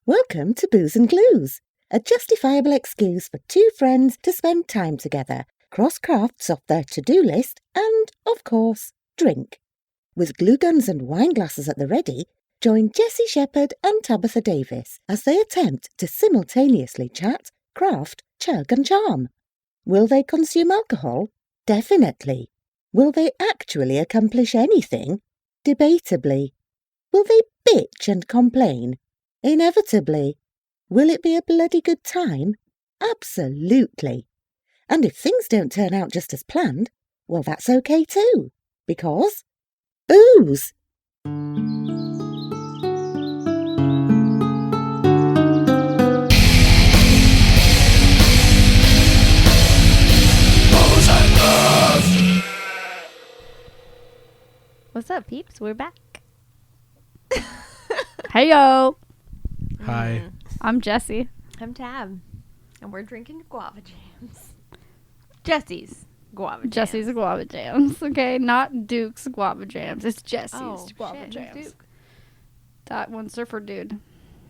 Welcome to Booze and Glues, a justifiable excuse for two friends to spend time together, cross crafts off their to-do list, and, of course, drink. With glue guns and wine glasses at the ready, join Jessye Shepherd and Tabitha Davis as they attempt to simultaneously chat, craft, chug and charm. Will they consume alcohol? Definitely. Will they actually accomplish anything? Debatably. Will they bitch and complain? Inevitably. Will it be a bloody good time? Absolutely. And if things don't turn out just as planned, well, that's okay too. Because booze! What's up, peeps? We're back. Heyo, Hi. I'm Jessye. I'm Tab, and we're drinking guava jams. Jesse's guava jams. Jesse's guava jams. Okay, not Duke's guava jams. It's Jesse's Oh, guava shit, jams. who's Duke? That one surfer dude.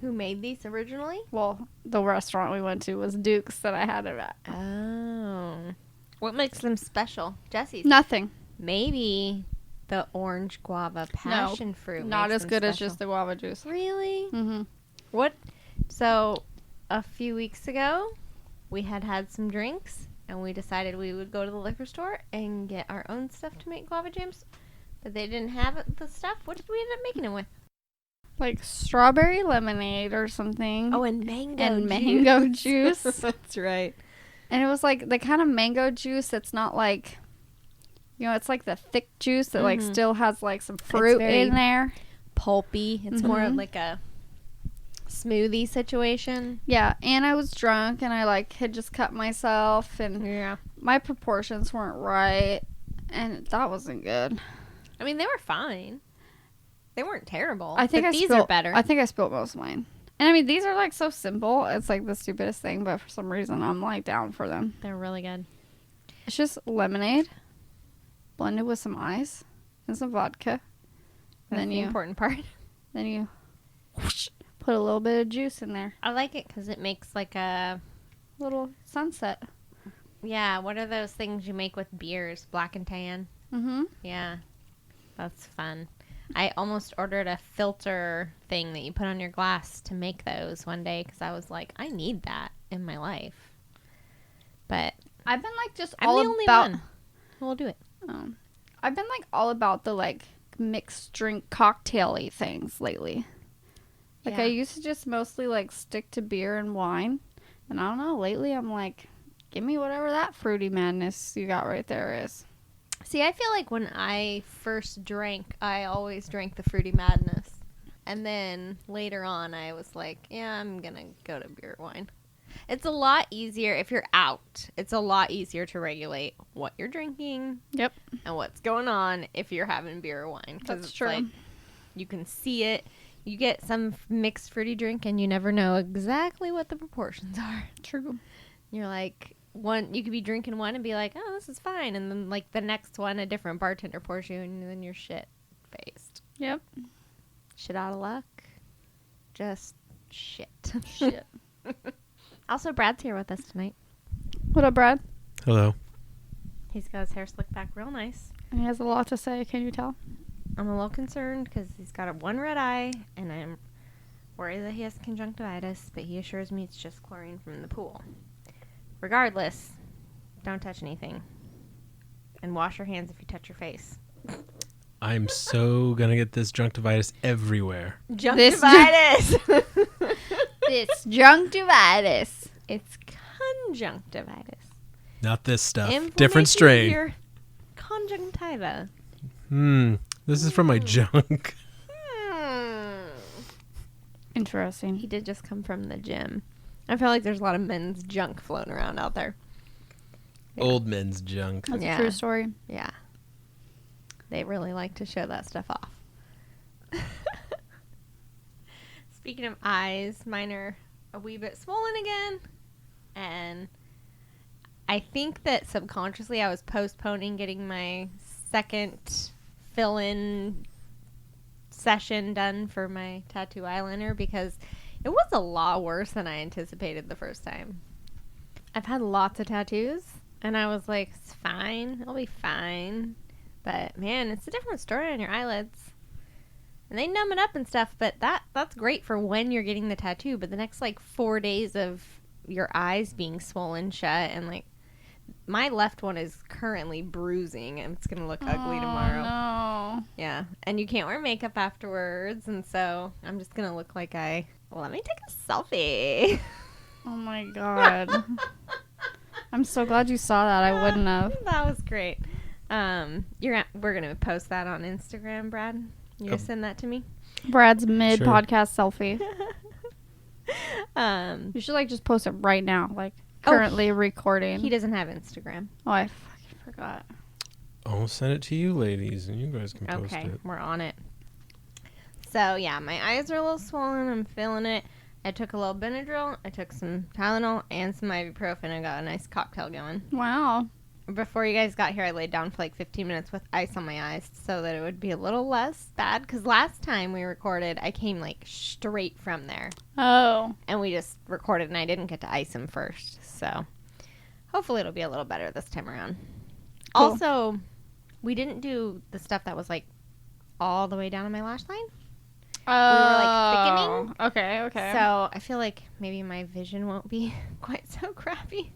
Who made these originally? Well, the restaurant we went to was Duke's that I had it at. Oh. What makes them special? Jesse's. Nothing. Maybe the orange guava passion fruit. Not makes as them good as special. just the guava juice. Really? Mm-hmm. What? So, a few weeks ago, we had some drinks, and we decided we would go to the liquor store and get our own stuff to make guava jams. But they didn't have the stuff. What did we end up making them with? Like strawberry lemonade or something. Oh, and mango and juice. mango juice. That's right. And it was like the kind of mango juice that's not like, you know, it's like the thick juice that like still has like some fruit very in there. Pulpy. It's more of like a smoothie situation. Yeah, and I was drunk and I like had just cut myself and Yeah. my proportions weren't right and that wasn't good. I mean, they were fine. They weren't terrible. I think but I these spilled, are better. I think I spilled most of mine. And I mean, these are like so simple. It's like the stupidest thing, but for some reason I'm like down for them. They're really good. It's just lemonade blended with some ice and some vodka. That's Then the important part. Then you whoosh, put a little bit of juice in there. I like it because it makes like a... Little sunset. Yeah, what are those things you make with beers? Black and tan? Mm-hmm. Yeah. That's fun. I almost ordered a filter thing that you put on your glass to make those one day because I was like, I need that in my life. But I've been like just I'm all the only about... one. We'll do it. I've been like all about the like mixed drink cocktail-y things lately. Like Yeah. I used to just mostly like stick to beer and wine. And I don't know, lately I'm like, give me whatever that fruity madness you got right there is. See, I feel like when I first drank, I always drank the Fruity Madness. And then later on, I was like, yeah, I'm going to go to beer wine. It's a lot easier if you're out. It's a lot easier to regulate what you're drinking. Yep. And what's going on if you're having beer or wine. 'Cause That's it's true. like, you can see it. You get some mixed fruity drink and you never know exactly what the proportions are. True. You're like, you could be drinking one and be like, oh, this is fine. And then like the next one, a different bartender pours you and then you're shit faced. Yep. Shit out of luck. Just shit. Shit. Also, Brad's here with us tonight. What up, Brad? Hello. He's got his hair slicked back real nice. He has a lot to say, can you tell? I'm a little concerned because he's got one red eye and I'm worried that he has conjunctivitis, but he assures me it's just chlorine from the pool. Regardless, don't touch anything. And wash your hands if you touch your face. I'm so gonna get this junctivitis everywhere. Conjunctivitis! It's junctivitis. It's conjunctivitis. Not this stuff. Inflammation Different of strain. your conjunctiva. This is from my junk. Interesting. He did just come from the gym. I feel like there's a lot of men's junk floating around out there. Yeah. Old men's junk. That's Yeah. a true story. Yeah. They really like to show that stuff off. Speaking of eyes, mine are a wee bit swollen again. And I think that subconsciously I was postponing getting my second fill-in session done for my tattoo eyeliner because It was a lot worse than I anticipated the first time. I've had lots of tattoos, and I was like, it's fine. I'll be fine. But, man, it's a different story on your eyelids. And they numb it up and stuff, but that's great for when you're getting the tattoo. But the next, 4 days of your eyes being swollen shut and, my left one is currently bruising, and it's going to look ugly tomorrow. No. Yeah, and you can't wear makeup afterwards, and so I'm just going to look like let me take a selfie. Oh my god. I'm so glad you saw that. I wouldn't have. That was great. We're going to post that on Instagram, Brad. You going to send that to me? Brad's mid-podcast selfie. You should just post it right now, currently recording. He doesn't have Instagram. Oh, I fucking forgot. I'll send it to you, ladies, and you guys can post it. Okay, we're on it. So, yeah, my eyes are a little swollen. I'm feeling it. I took a little Benadryl. I took some Tylenol and some ibuprofen. I got a nice cocktail going. Wow. Before you guys got here, I laid down for 15 minutes with ice on my eyes so that it would be a little less bad. Because last time we recorded, I came straight from there. Oh. And we just recorded, and I didn't get to ice him first. So hopefully it'll be a little better this time around. Cool. Also, we didn't do the stuff that was all the way down on my lash line. Oh. Thickening. Okay. So I feel like maybe my vision won't be quite so crappy.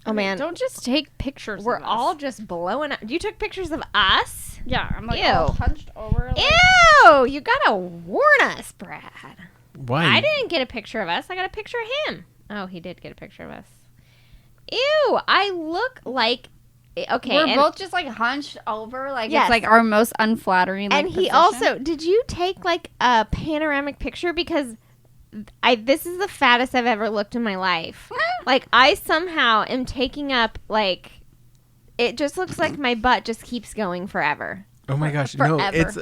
Oh, man. Don't just take pictures We're of us. all just blowing up. You took pictures of us? Yeah, I'm Ew. all hunched over. Ew! You gotta warn us, Brad. Why? I didn't get a picture of us. I got a picture of him. Oh, he did get a picture of us. Ew! I look like... Okay. We're both just hunched over. Yes. It's our most unflattering and he position. also... Did you take a panoramic picture? Because... this is the fattest I've ever looked in my life. I somehow am taking up, it just looks like my butt just keeps going forever. Oh my gosh, Forever. no, it's...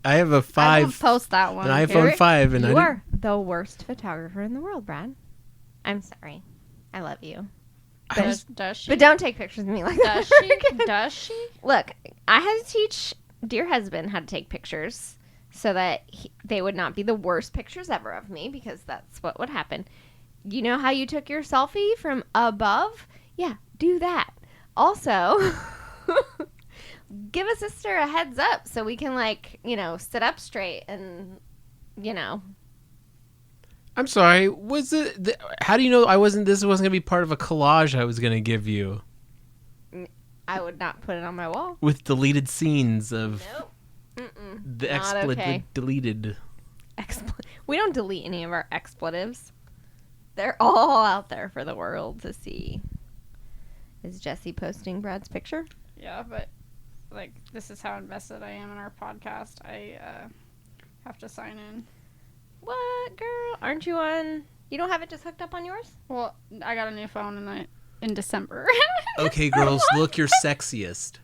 I have a I 5, will post that one. an iPhone 5, and You are the worst photographer in the world, Brad. I'm sorry. I love you. Does she? But don't take pictures of me like that. Does she? Does she? Look, I had to teach dear husband how to take pictures so that they would not be the worst pictures ever of me, because that's what would happen. You know how you took your selfie from above? Yeah, do that. Also, give a sister a heads up so we can, sit up straight and, I'm sorry. Was it? How do you know this wasn't gonna be part of a collage I was gonna give you I would not put it on my wall. with deleted scenes of Nope. Mm-mm. the Not expletive okay. deleted? We don't delete any of our expletives. They're all out there for the world to see. Is Jessye posting Brad's picture? Yeah, but this is how invested I am in our podcast. I have to sign in. What, girl? Aren't you on? You don't have it just hooked up on yours? Well, I got a new phone in December. Okay, girls, look your sexiest.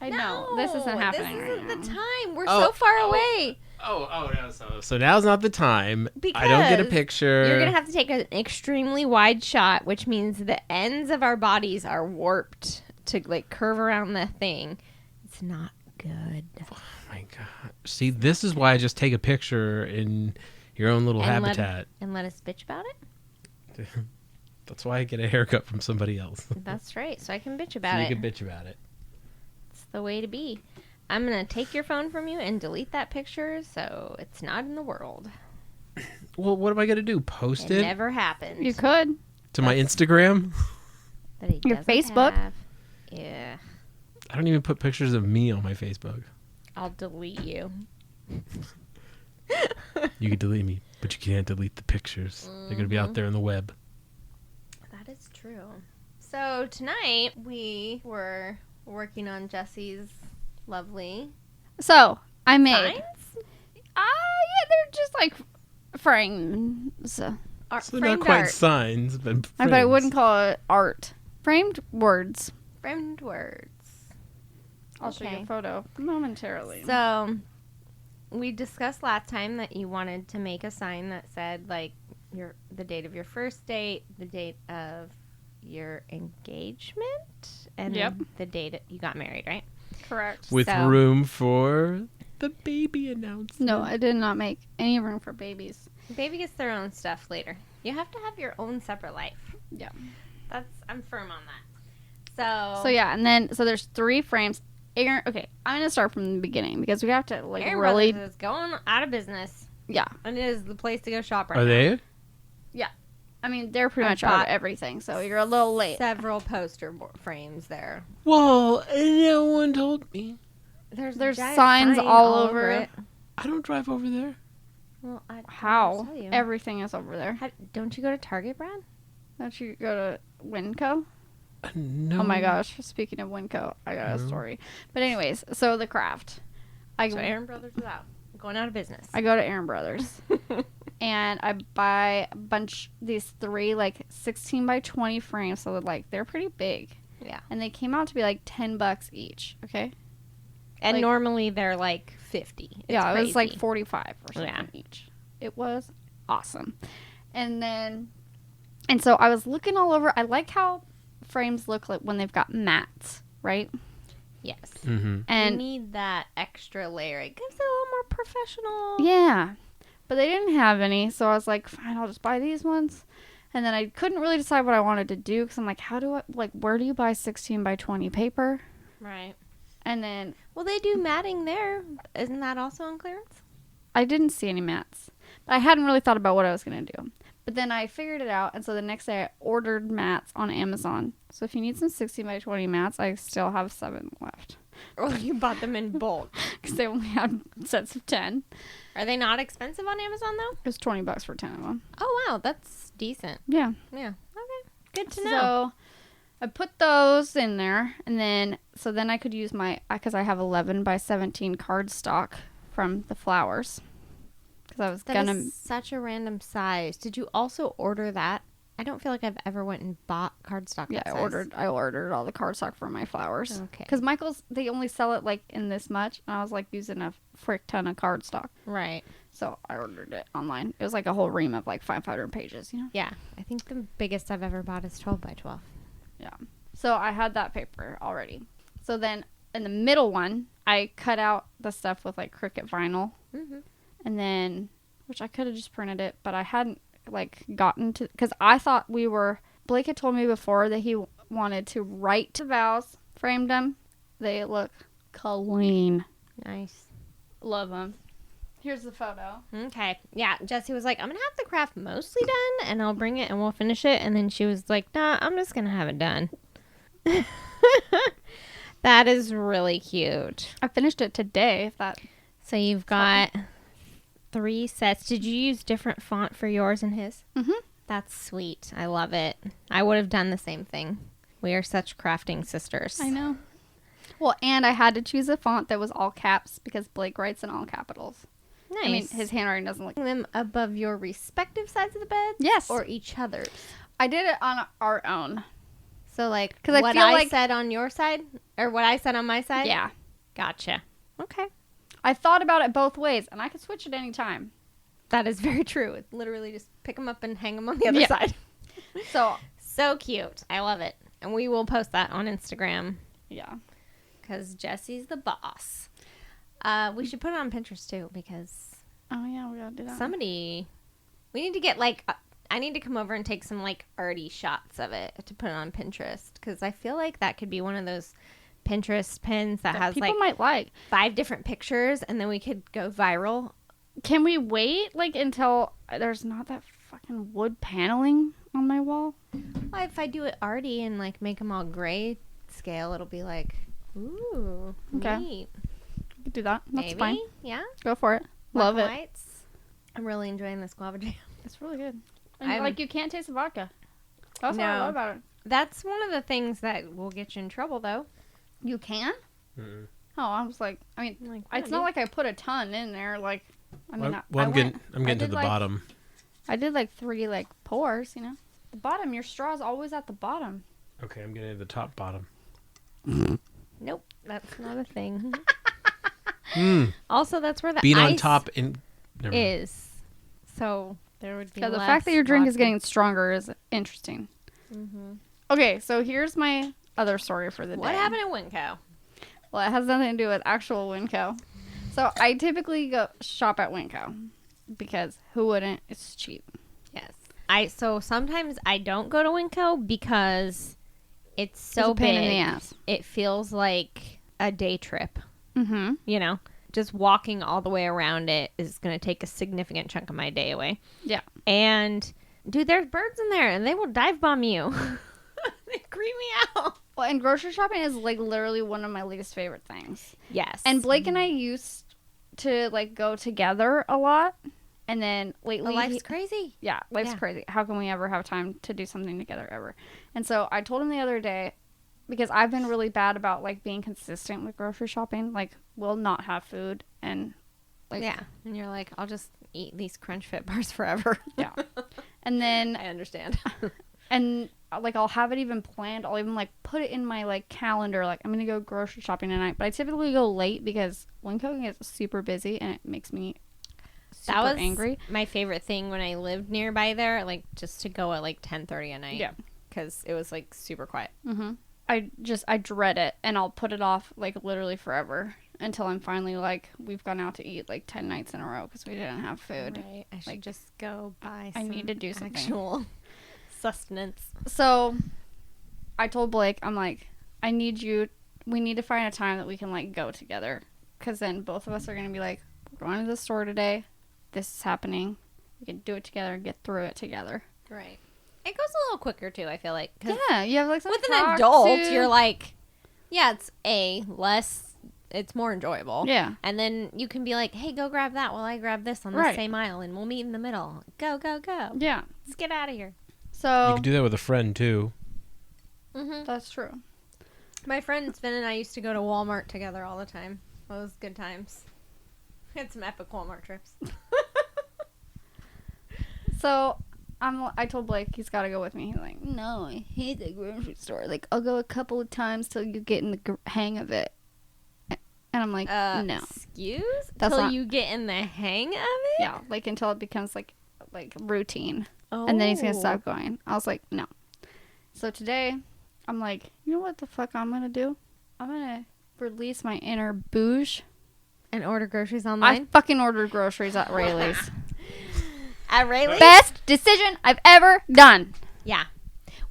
I know this isn't happening. This isn't right the now. time. We're Oh, so far away. No, so now's not the time. I don't get a Because picture. You're gonna have to take an extremely wide shot, which means the ends of our bodies are warped to curve around the thing. It's not good. Oh my god! See, this is why I just take a picture in your own little And habitat. Let us bitch about it. That's why I get a haircut from somebody else. That's right. So I can bitch So about you it. can bitch about it. It's the way to be. I'm going to take your phone from you and delete that picture so it's not in the world. Well, what am I gonna do? Post it Never happened. You could. to my Instagram? That he Your doesn't Facebook? have. Yeah. I don't even put pictures of me on my Facebook. I'll delete you. You can delete me, but you can't delete the pictures. They're gonna be out there on the web. That is true. So tonight we were working on Jesse's lovely So I made. signs. Yeah, they're just frames. Art, So not framed quite art. signs, but But I wouldn't call it art. Framed words. Framed words. I'll show you Okay. a photo momentarily. So we discussed last time that you wanted to make a sign that said the date of your first date, the date of your engagement, and Yep. the date that you got married, right? Correct. with So- room for the baby announcement. No, I did not make any room for babies. Baby gets their own stuff later. You have to have your own separate life. Yeah. I'm firm on that. So yeah, and then so there's 3 frames. Aaron, okay, I'm gonna start from the beginning because we have to like Aaron really. Brothers is going out of business, Yeah. and it is the place to go shop right now. Are they? I mean, they're pretty I much out bought of everything, so you're a little late. Several poster frames there. Well, no one told me. There's giant signs sign all over it. I don't drive over there. Well, I How? tell you. Everything is over there. Don't you go to Target, Brad? Don't you go to Winco? No. Oh my gosh! Speaking of Winco, I got a No. story. But anyways, so the craft. So Aaron Brothers is out, going out of business. I go to Aaron Brothers and I buy a bunch these 3 like 16 by 20 frames, so they're pretty big. Yeah. And they came out to be like $10 each. Okay. And Like- normally they're like 50. It's Yeah, it was like crazy. 45 or something Yeah. each. It was awesome. And so I was looking all over. I like how frames look like when they've got mats, right? Yes. Mm-hmm. You And need that extra layer. It gives it a little more professional. yeah, but they didn't have any, so I was like, fine, I'll just buy these ones. And then I couldn't really decide what I wanted to do because I'm like, where do you buy 16 by 20 paper? Right. And then Well, they do matting there. Isn't that also on clearance? I didn't see any mats. But I hadn't really thought about what I was going to do. But then I figured it out, and so the next day I ordered mats on Amazon. So if you need some 16 by 20 mats, I still have 7 left. Or you bought them in bulk. Because they only had sets of 10. Are they not expensive on Amazon, though? It was $20 for 10 of them. Oh, wow. That's decent. Yeah. Yeah. Okay. Good to know. So I put those in there, and then I could use because I have 11 by 17 cardstock from the flowers. Because I was That is such a random size. Did you also order that? I don't feel like I've ever went and bought cardstock. Yeah, that I ordered all the cardstock for my flowers. Okay. Because Michael's, they only sell it like in this much, and I was like using a frick ton of cardstock. Right. So I ordered it online. It was like a whole ream of like 500 pages, you know? Yeah. I think the biggest I've ever bought is 12 by 12. Yeah. So I had that paper already. So then in the middle one, I cut out the stuff with like Cricut vinyl. Mm-hmm. And then, which I could have just printed it, but I hadn't like gotten to, because I thought Blake had told me before that he wanted to write the vows, framed them. They look clean. Nice. Love them. Here's the photo. Okay. Yeah. Jessye was like, I'm going to have the craft mostly done and I'll bring it and we'll finish it. And then she was like, nah, I'm just going to have it done. That is really cute. I finished it today. If that. So you've got 3 sets. Did you use different font for yours and his? Mm-hmm. That's sweet. I love it. I would have done the same thing. We are such crafting sisters. I know. Well, and I had to choose a font that was all caps because Blake writes in all capitals. Nice. I mean, his handwriting doesn't look. them above your respective sides of the bed? Yes. Or each other's? I did it on our own. So, like, 'Cause I what feel I like- said on your side? Or what I said on my side? Yeah. Gotcha. Okay. I thought about it both ways, and I could switch at any time. That is very true. It's literally just pick them up and hang them on the other Yeah. side. So, So cute. I love it. And we will post that on Instagram yeah. because Jesse's the boss. We should put it on Pinterest too because Oh, yeah, we gotta do that. we need to get like, I need to come over and take some like arty shots of it to put it on Pinterest because I feel like that could be one of those Pinterest pins that has people like might like. 5 different pictures and then we could go viral. Can we wait, like, until there's not that fucking wood paneling on my wall? Well, if I do it arty and like make them all gray scale, it'll be like, ooh, Okay. neat. We could do that. That's Maybe, fine. yeah. Go for it. Black Love and it. whites. I'm really enjoying this guava jam. It's really good. And, I'm- like, you can't taste the vodka. That's what I No. love about it. That's one of the things that will get you in trouble, though. You can? Mm-mm. Oh, I was like, I mean, Like, it's not like I put a ton in there. Like, I mean, I'm getting I to did, the like, bottom. I did like 3 like pours, you know. The bottom, your straw's always at the bottom. Okay, I'm getting to the top bottom. Nope, that's not a thing. Mm. Also, that's where the Being on ice top in never mind. is. So there would be Yeah, the fact that your drink is getting stronger is interesting. Mm-hmm. Okay, so here's my other story for the day. What happened at Winco? Well, it has nothing to do with actual Winco. So I typically go shop at Winco. because who wouldn't? It's cheap. Yes. So sometimes I don't go to Winco because it's so It's a pain big. in the ass. It feels like a day trip. Mm-hmm. You know, just walking all the way around it is going to take a significant chunk of my day away. Yeah. And dude, there's birds in there, and they will dive bomb you. They creep me out. Well, and grocery shopping is like literally one of my least favorite things. Yes. And Blake and I used to like go together a lot, and then lately, life's crazy. Yeah, life's Yeah. crazy. How can we ever have time to do something together ever? And so I told him the other day, because I've been really bad about like being consistent with grocery shopping. Like, we'll not have food, and like Yeah. And you're like, I'll just eat these Crunch Fit bars forever. yeah. And then I understand. and like I'll have it even planned. I'll even like put it in my like calendar. Like, I'm gonna go grocery shopping tonight, but I typically go late because Winco gets super busy and it makes me super That was angry. my favorite thing when I lived nearby there, like just to go at like 10:30 at night. Yeah. Because it was like super quiet. Mm-hmm. I dread it, and I'll put it off like literally forever until I'm finally like, we've gone out to eat like 10 nights in a row because we didn't have food. Right. I should Like, just go buy I some need to do something. actual sustenance. So I told Blake, I'm like, we need to find a time that we can like go together, because then both of us are going to be like, we're going to the store today. This is happening. We can do it together and get through it together. Right. It goes a little quicker too, I feel like. 'Cause Yeah, you have like some with an adult, you're like, yeah, it's more enjoyable. yeah. And then you can be like, hey, go grab that while I grab this on the Right. same aisle, and we'll meet in the middle. Go, go, go. Yeah. Let's get out of here. You So can do that with a friend too. Mm-hmm. that's true. My friend Finn and I used to go to Walmart together all the time. It was good times. Had some epic Walmart trips. So I told Blake he's got to go with me. He's like, no, I hate the grocery store. Like, I'll go a couple of times till you get in the hang of it. And I'm like, no. Excuse? That's Till not- you get in the hang of it? Yeah, like until it becomes like routine. And then he's going to Oh. stop going. I was like, no. So today, I'm like, you know what the fuck I'm going to do? I'm going to release my inner bouge. And order groceries I online? fucking ordered groceries at Rayleigh's. At Rayleigh's? Best decision I've ever done. Yeah.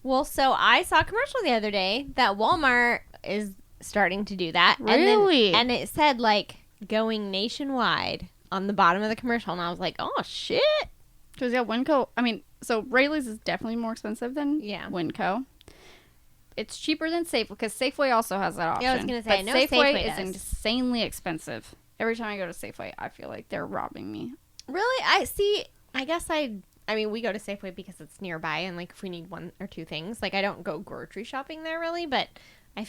Well, so I saw a commercial the other day that Walmart is starting to do that. Really? And it said, like, going nationwide on the bottom of the commercial. And I was like, oh, shit. Because, yeah, Winco, I mean, so Rayleigh's is definitely more expensive than Yeah. Winco. It's cheaper than Safeway, because Safeway also has that option. Yeah, I was gonna say, I but know Safeway Safeway is does. insanely expensive. Every time I go to Safeway, I feel like they're robbing me. Really? I guess I mean, we go to Safeway because it's nearby. And, like, if we need one or two things. Like, I don't go grocery shopping there, really. But I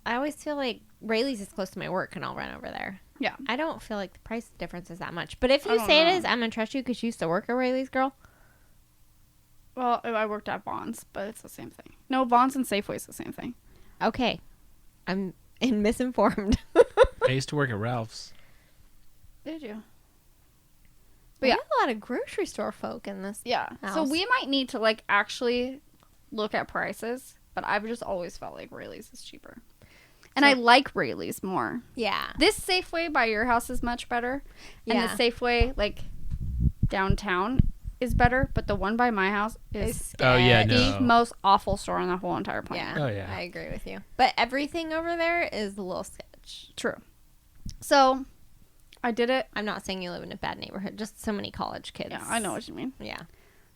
always feel like Rayleigh's is close to my work, and I'll run over there. Yeah. I don't feel like the price difference is that much. But if I you don't say know. it is, I'm going to trust you because you used to work at Rayleigh's, girl. Well, I worked at Vons, but it's the same thing. No, Vons and Safeway is the same thing. Okay. I'm misinformed. I used to work at Ralph's. Did you? We Yeah. have a lot of grocery store folk in this. Yeah. So House. we might need to, like, actually look at prices, but I've just always felt like Rayleigh's is cheaper. And I like Rayleigh's more. Yeah. This Safeway by your house is much better. And Yeah. the Safeway, like, downtown is better, but the one by my house is Oh, yeah, the no. most awful store on the whole entire planet. Yeah. Oh, yeah. I agree with you. But everything over there is a little sketch. True. So, I did it. I'm not saying you live in a bad neighborhood, just so many college kids. Yeah, I know what you mean. Yeah.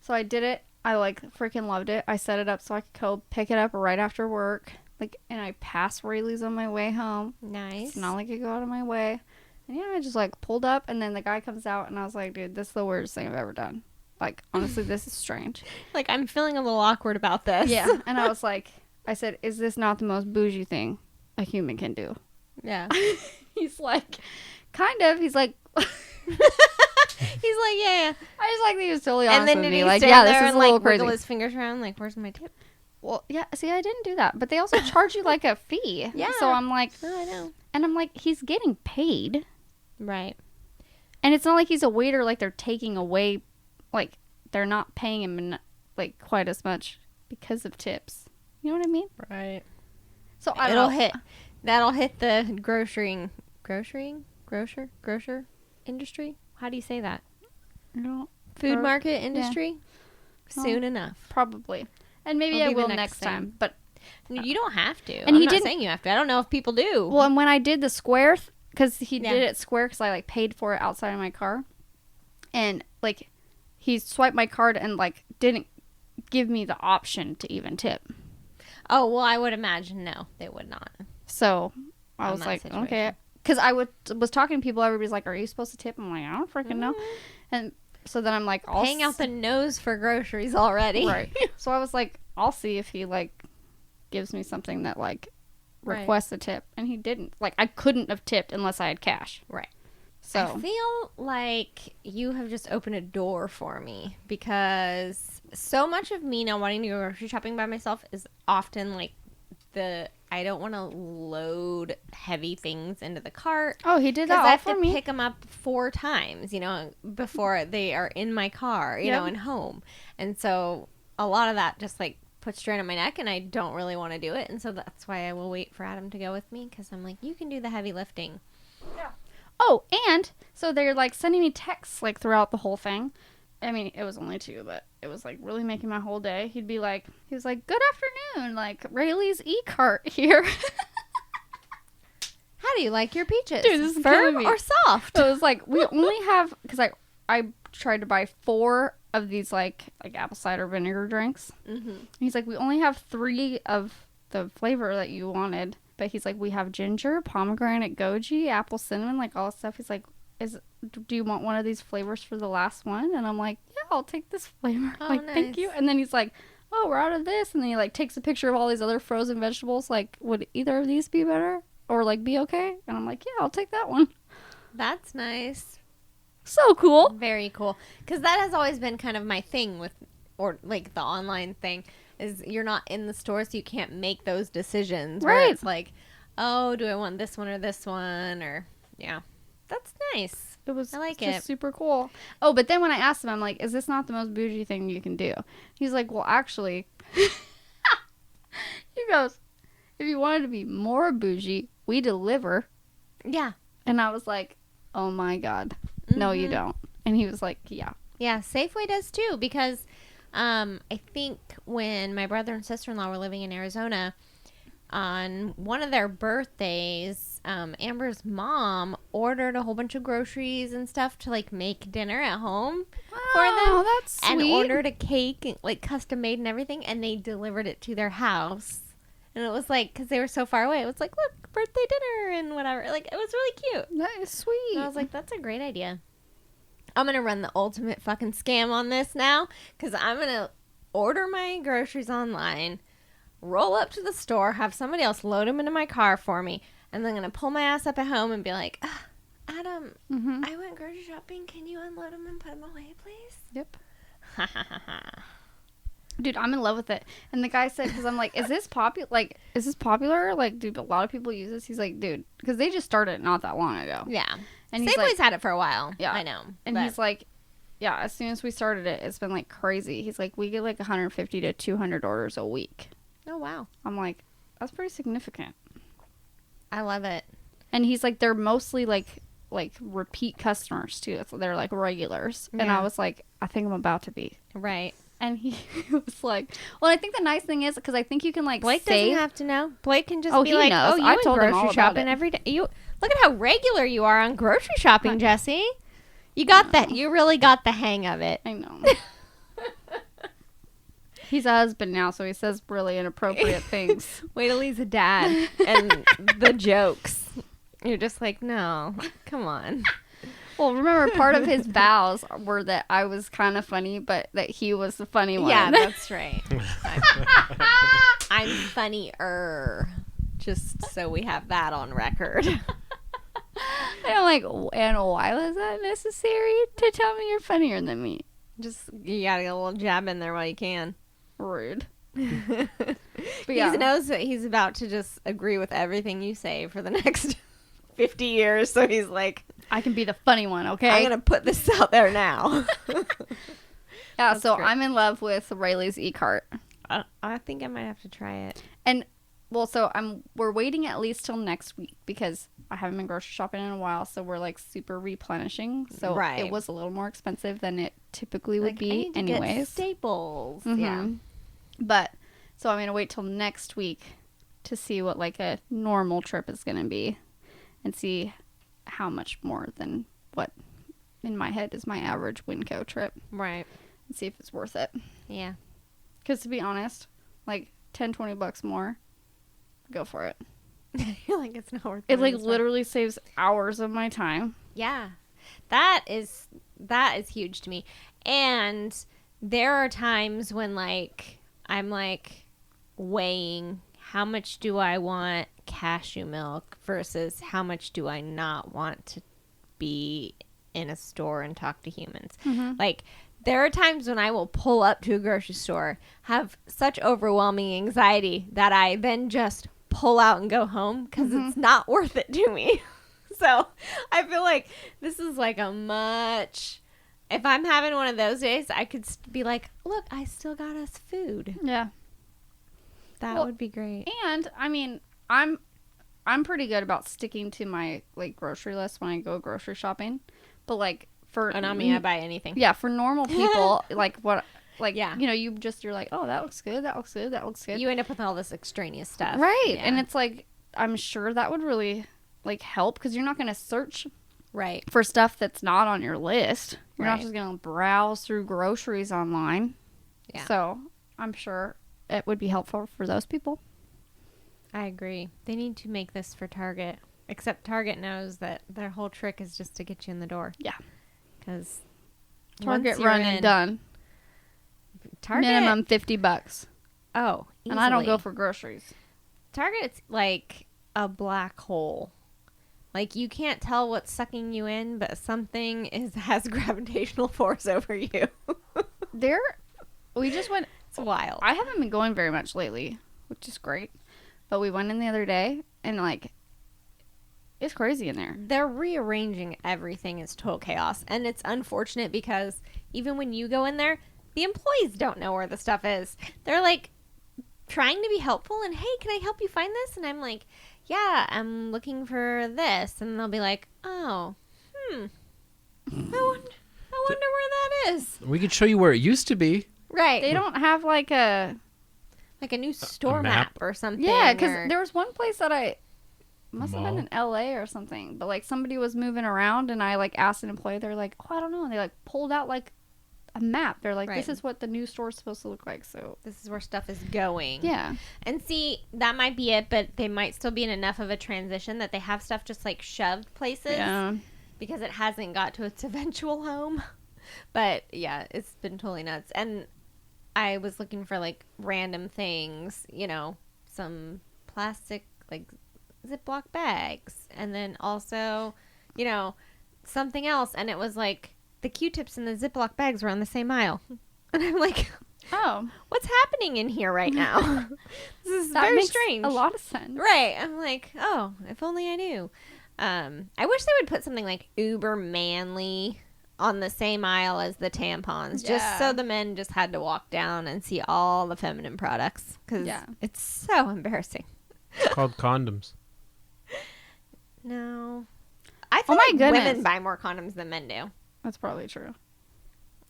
So I did it. I, like, freaking loved it. I set it up so I could go pick it up right after work. Like, and I passed Rayleigh's on my way home. Nice. It's not like I go out of my way. And yeah, I just, like, pulled up, and then the guy comes out, and I was like, dude, this is the weirdest thing I've ever done. Like, honestly, this is strange. Like, I'm feeling a little awkward about this. Yeah. And I was like, I said, is this not the most bougie thing a human can do? Yeah. He's like, kind of. He's like, He's like, yeah. I just like that he was totally And honest then with did me. he Like, stand yeah, there this is and, a little like, wiggle crazy. his fingers around, like, where's my tip? Well, yeah, see, I didn't do that. But they also charge you, like, a fee. Yeah. So I'm like, Oh, I know. and I'm like, he's getting paid. Right. And it's not like he's a waiter, like, they're taking away, like, they're not paying him, like, quite as much because of tips. You know what I mean? Right. So I don't know. That'll hit the grocer industry. How do you say that? No, Food Or- market industry? Soon enough. probably. And maybe It'll I be the will next next thing. time. But You don't have to. And I'm he not didn't- saying you have to. I don't know if people do. well, and when I did the square, because he Yeah. did it square, because I like paid for it outside of my car, and like he swiped my card and like didn't give me the option to even tip. Oh, well, I would imagine no, they would not. So I On was that like, situation. okay, because I was talking to people. Everybody's like, "Are you supposed to tip?" I'm like, I don't freaking know. And so then I'm like, I'll Paying out the nose for groceries already. right. So I was like, I'll see if he like gives me something that like Right. requests a tip, and he didn't. Like I couldn't have tipped unless I had cash. Right. So I feel like you have just opened a door for me because so much of me now wanting to go grocery shopping by myself is often like I don't want to load heavy things into the cart. oh, he did that Because I all have for to me. pick them up 4 times, before they are in my car, Yep. and home. And so a lot of that just like puts strain on my neck, and I don't really want to do it. And so that's why I will wait for Adam to go with me, because I'm like, you can do the heavy lifting. Oh, and so they're like sending me texts like throughout the whole thing. I mean, it was only 2, but it was like really making my whole day. He was like, "Good afternoon, like Rayleigh's e-cart here." How do you like your peaches? Dude, this is firm killing me. or soft? So it was like we only have because I tried to buy 4 of these like apple cider vinegar drinks. Mm-hmm. He's like, we only have 3 of the flavor that you wanted, but he's like, we have ginger, pomegranate, goji, apple cinnamon, like all this stuff. He's like, do you want one of these flavors for the last one? And I'm like, yeah, I'll take this flavor. Oh, like, thank nice. you. And then he's like, oh, we're out of this. And then he like takes a picture of all these other frozen vegetables. Like, would either of these be better or like be okay? And I'm like, yeah, I'll take that one. That's nice. So cool. Very cool. Because that has always been kind of my thing with, or like the online thing, is you're not in the store, so you can't make those decisions. Where Right. it's like, oh, do I want this one or this one? Or, yeah. That's nice. It was I like just it. super cool. Oh, but then when I asked him, I'm like, is this not the most bougie thing you can do? He's like, well, actually, he goes, if you wanted to be more bougie, we deliver. Yeah. And I was like, oh my God. No, you Mhm. don't. And he was like, yeah. Yeah, Safeway does too, because I think when my brother and sister-in-law were living in Arizona, on one of their birthdays, Amber's mom ordered a whole bunch of groceries and stuff to like make dinner at home for them. Oh, that's sweet. And ordered a cake, like custom made and everything, and they delivered it to their house. And it was like, because they were so far away, it was like, look, birthday dinner and whatever. Like, it was really cute. That is sweet. And I was like, that's a great idea. I'm going to run the ultimate fucking scam on this now, because I'm going to order my groceries online, roll up to the store, have somebody else load them into my car for me, and then I'm going to pull my ass up at home and be like, Adam, Mm-hmm. I went grocery shopping. Can you unload them and put them away, please? Yep. Ha ha ha ha. Dude, I'm in love with it. And the guy said, because I'm like, is this popular? Like, is this popular? Like, dude, a lot of people use this. He's like, dude, because they just started not that long ago. Yeah. And he's Safeway's like, had it for a while. Yeah. I know. and but- he's like, yeah, as soon as we started it, it's been like crazy. He's like, we get like 150 to 200 orders a week. oh, wow. I'm like, that's pretty significant. I love it. And he's like, they're mostly like repeat customers too. They're like regulars. And Yeah. I was like, I think I'm about to be. Right. And he was like, well, I think the nice thing is because I think you can like Blake save. doesn't have to know. Blake can just Oh, be he like, knows. "Oh, you I went told him all grocery about shopping it. every day. You look at how regular you are on grocery shopping, Jessye. You got that. You really got the hang of it." I know. He's a husband now, so he says really inappropriate things. Wait till he's a dad and the jokes. You're just like, no, come on. Well, remember, part of his vows were that I was kind of funny, but that he was the funny one. Yeah, that's right. I'm funnier. Just so we have that on record. And I'm like, and why was that necessary to tell me you're funnier than me? Just, you gotta get a little jab in there while you can. Rude. But yeah. He knows that he's about to just agree with everything you say for the next 50 years. So he's like, I can be the funny one, okay? I'm going to put this out there now. yeah, That's so great. I'm in love with Rayleigh's e-cart. I think I might have to try it. And Well, so we're waiting at least till next week because I haven't been grocery shopping in a while, so we're like super replenishing. So Right. it was a little more expensive than it typically would Like, I be need to anyways. get staples. Mhm. Yeah. But so I'm gonna wait till next week to see what like a normal trip is gonna be, and see how much more than what in my head is my average Winco trip, Right. and see if it's worth it. Yeah. Because to be honest, like $10-20 more, go for it. You're like, it's not worth It like this much. literally saves hours of my time. Yeah. That is huge to me. And there are times when like I'm like weighing how much do I want cashew milk versus how much do I not want to be in a store and talk to humans. Like there are times when I will pull up to a grocery store, have such overwhelming anxiety that I then just pull out and go home because it's not worth it to me. So I feel like this is like a much, if I'm having one of those days, I could be like, look, I still got us food. Yeah. That would be great. And I mean, I'm pretty good about sticking to my like grocery list when I go grocery shopping. But like for And I mean, I buy anything. yeah, for normal people, like what like Yeah. you know, you're like, oh, that looks good, that looks good, that looks good. You end up with all this extraneous stuff. Right. Yeah. And it's like I'm sure that would really like help because you're not going to search Right. for stuff that's not on your list. You're Right. not just going to browse through groceries online. Yeah. So I'm sure it would be helpful for those people. I agree. They need to make this for Target. Except Target knows that their whole trick is just to get you in the door. Yeah. Because Target run and done. Target, Minimum $50. Oh, And I don't easily. go for groceries. Target's like a black hole. Like you can't tell what's sucking you in, but something has gravitational force over you. We just went. It's wild. I haven't been going very much lately, which is great. But we went in the other day, and like, it's crazy in there. They're rearranging everything. It's total chaos, and it's unfortunate because even when you go in there, the employees don't know where the stuff is. They're like trying to be helpful and, hey, can I help you find this? And I'm like, yeah, I'm looking for this. And they'll be like, oh, I wonder where that is. We could show you where it used to be. Right. They don't have like a new store map? map or something. yeah, because or- there was one place that I must have been Mall? in LA or something, but like somebody was moving around, and I like asked an employee. They're like, oh, I don't know, and they like pulled out like a map. They're like, Right. this is what the new store is supposed to look like. So this is where stuff is going. yeah, And see, that might be it, but they might still be in enough of a transition that they have stuff just like shoved places yeah. because it hasn't got to its eventual home. But yeah, it's been totally nuts. And I was looking for like random things, you know, some plastic like Ziploc bags, and then also, you know, something else. And it was like the Q-tips and the Ziploc bags were on the same aisle. And I'm like, Oh, what's happening in here right now? This is that very makes strange. a lot of sense. Right. I'm like, oh, if only I knew. I wish they would put something like uber manly on the same aisle as the tampons, just Yeah. so the men just had to walk down and see all the feminine products, because Yeah. it's so embarrassing. It's called condoms. No. I feel Oh my like goodness. women buy more condoms than men do. That's probably true.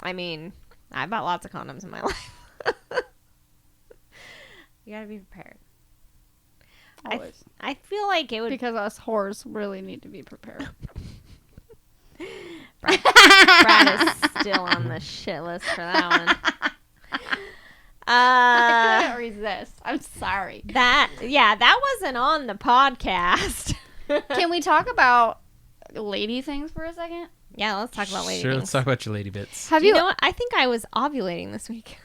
I mean, I bought lots of condoms in my life. You gotta be prepared. Always. I feel like it would Because us whores really need to be prepared. Brad is still on the shit list for that one. I couldn't resist. I'm sorry. That wasn't on the podcast. Can we talk about lady things for a second? Yeah, let's talk about lady Sure, things. let's talk about your lady bits. Have You know what? I think I was ovulating this week.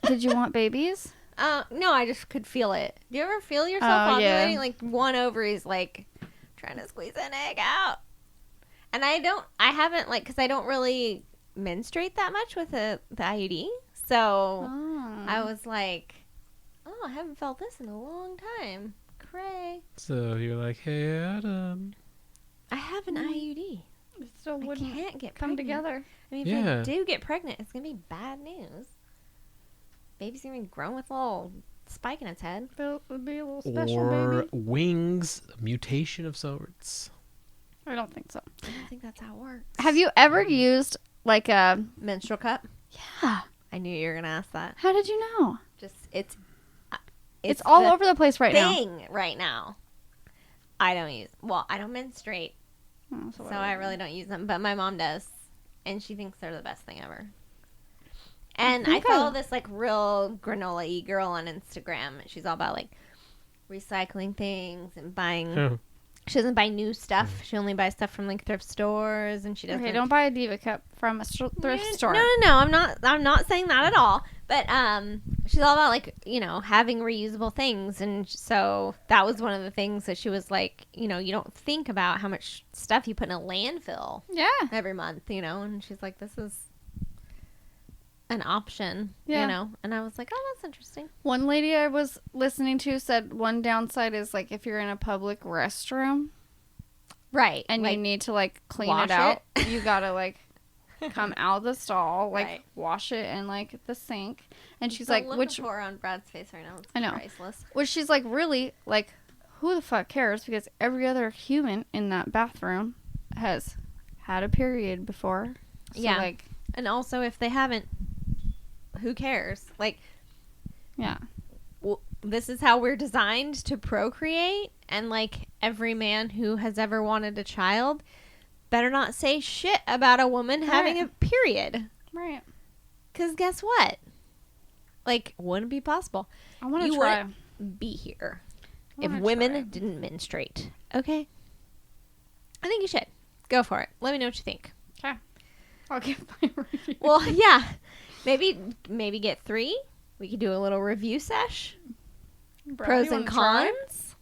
Did you want babies? No, I just could feel it. Do you ever feel yourself Oh, yeah. ovulating? Like one ovary's like trying to squeeze an egg out. And I haven't like, cause I don't really menstruate that much with the IUD. So Oh. I was like, oh, I haven't felt this in a long time. Cray. So you're like, hey, Adam. I have an IUD. It still I wouldn't can't get come pregnant. together. I mean, if Yeah. I do get pregnant, it's gonna be bad news. Baby's gonna be grown with little spike in its head. It would be a little special, Or baby. wings, mutation of sorts. I don't think so. I don't think that's how it works. Have you ever used like a... Menstrual cup? Yeah. I knew you were gonna ask that. How did you know? Just It's all the over the place right now. thing right now. I don't menstruate, Oh, so I really don't use them. But my mom does, and she thinks they're the best thing ever. And I follow this like real granola-y girl on Instagram. She's all about like recycling things and buying. Oh. She doesn't buy new stuff. She only buys stuff from like thrift stores, and she doesn't. Okay, don't buy a Diva cup from a thrift store. No. I'm not saying that at all. But she's all about like having reusable things, and so that was one of the things that she was like, you don't think about how much stuff you put in a landfill Yeah. every month, and she's like, this is an option, Yeah. and I was like, oh, that's interesting. One lady I was listening to said one downside is like if you're in a public restroom Right. and like, you need to like clean wash it out, you gotta like come out of the stall, like Right. wash it in like the sink. And she's the like, look which of horror on Brad's face right now. It's I know. priceless. she's like, really, like, who the fuck cares? Because every other human in that bathroom has had a period before. So, Yeah. like, And also, if they haven't, who cares? Like, yeah. this is how we're designed to procreate, and like every man who has ever wanted a child better not say shit about a woman having a period, Right. because guess what, like, wouldn't be possible. I want to You try. wouldn't be here I if wanna women try. didn't menstruate. Okay, I think you should go for it. Let me know what you think. Okay. I'll give my review. Well, yeah, maybe get 3. We could do a little review sesh. Brad, Pros you and wanna try? cons.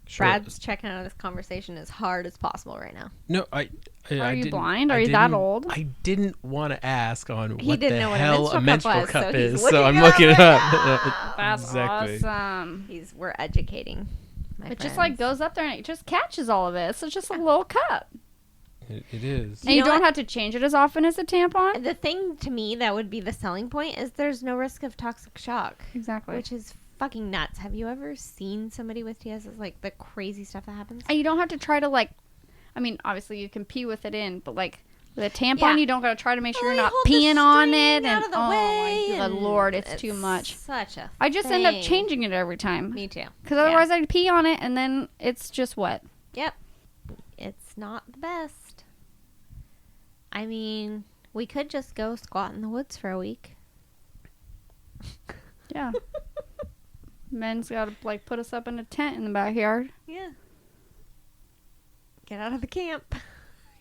Sure. Brad's checking out of this conversation as hard as possible right now. No, I Are you didn't- blind? I Are you that didn't- old? I didn't want to ask on He what didn't the know what hell a menstrual cup was, so he's is, looking so I'm it up looking it right up. now. That's Exactly. awesome. We're educating. My It just friends. like goes up there and it just catches all of it. So it's just a little cup. It is. And you know don't what? have to change it as often as a tampon. The thing to me that would be the selling point is there's no risk of toxic shock, Exactly. which is fucking nuts. Have you ever seen somebody with TS? Like the crazy stuff that happens? And you don't have to try to like, I mean, obviously you can pee with it in, but like with a tampon, Yeah. you don't gotta try to make sure Oh, you're they not hold the peeing on string it. out And of the oh way, my good and lord, it's too much. Such a I just end up thing. changing it every time. Me too. Because otherwise I'd pee on it and then it's just wet. Yep. It's not the best. I mean, we could just go squat in the woods for a week. Yeah. Men's gotta like put us up in a tent in the backyard. Yeah. Get out of the camp.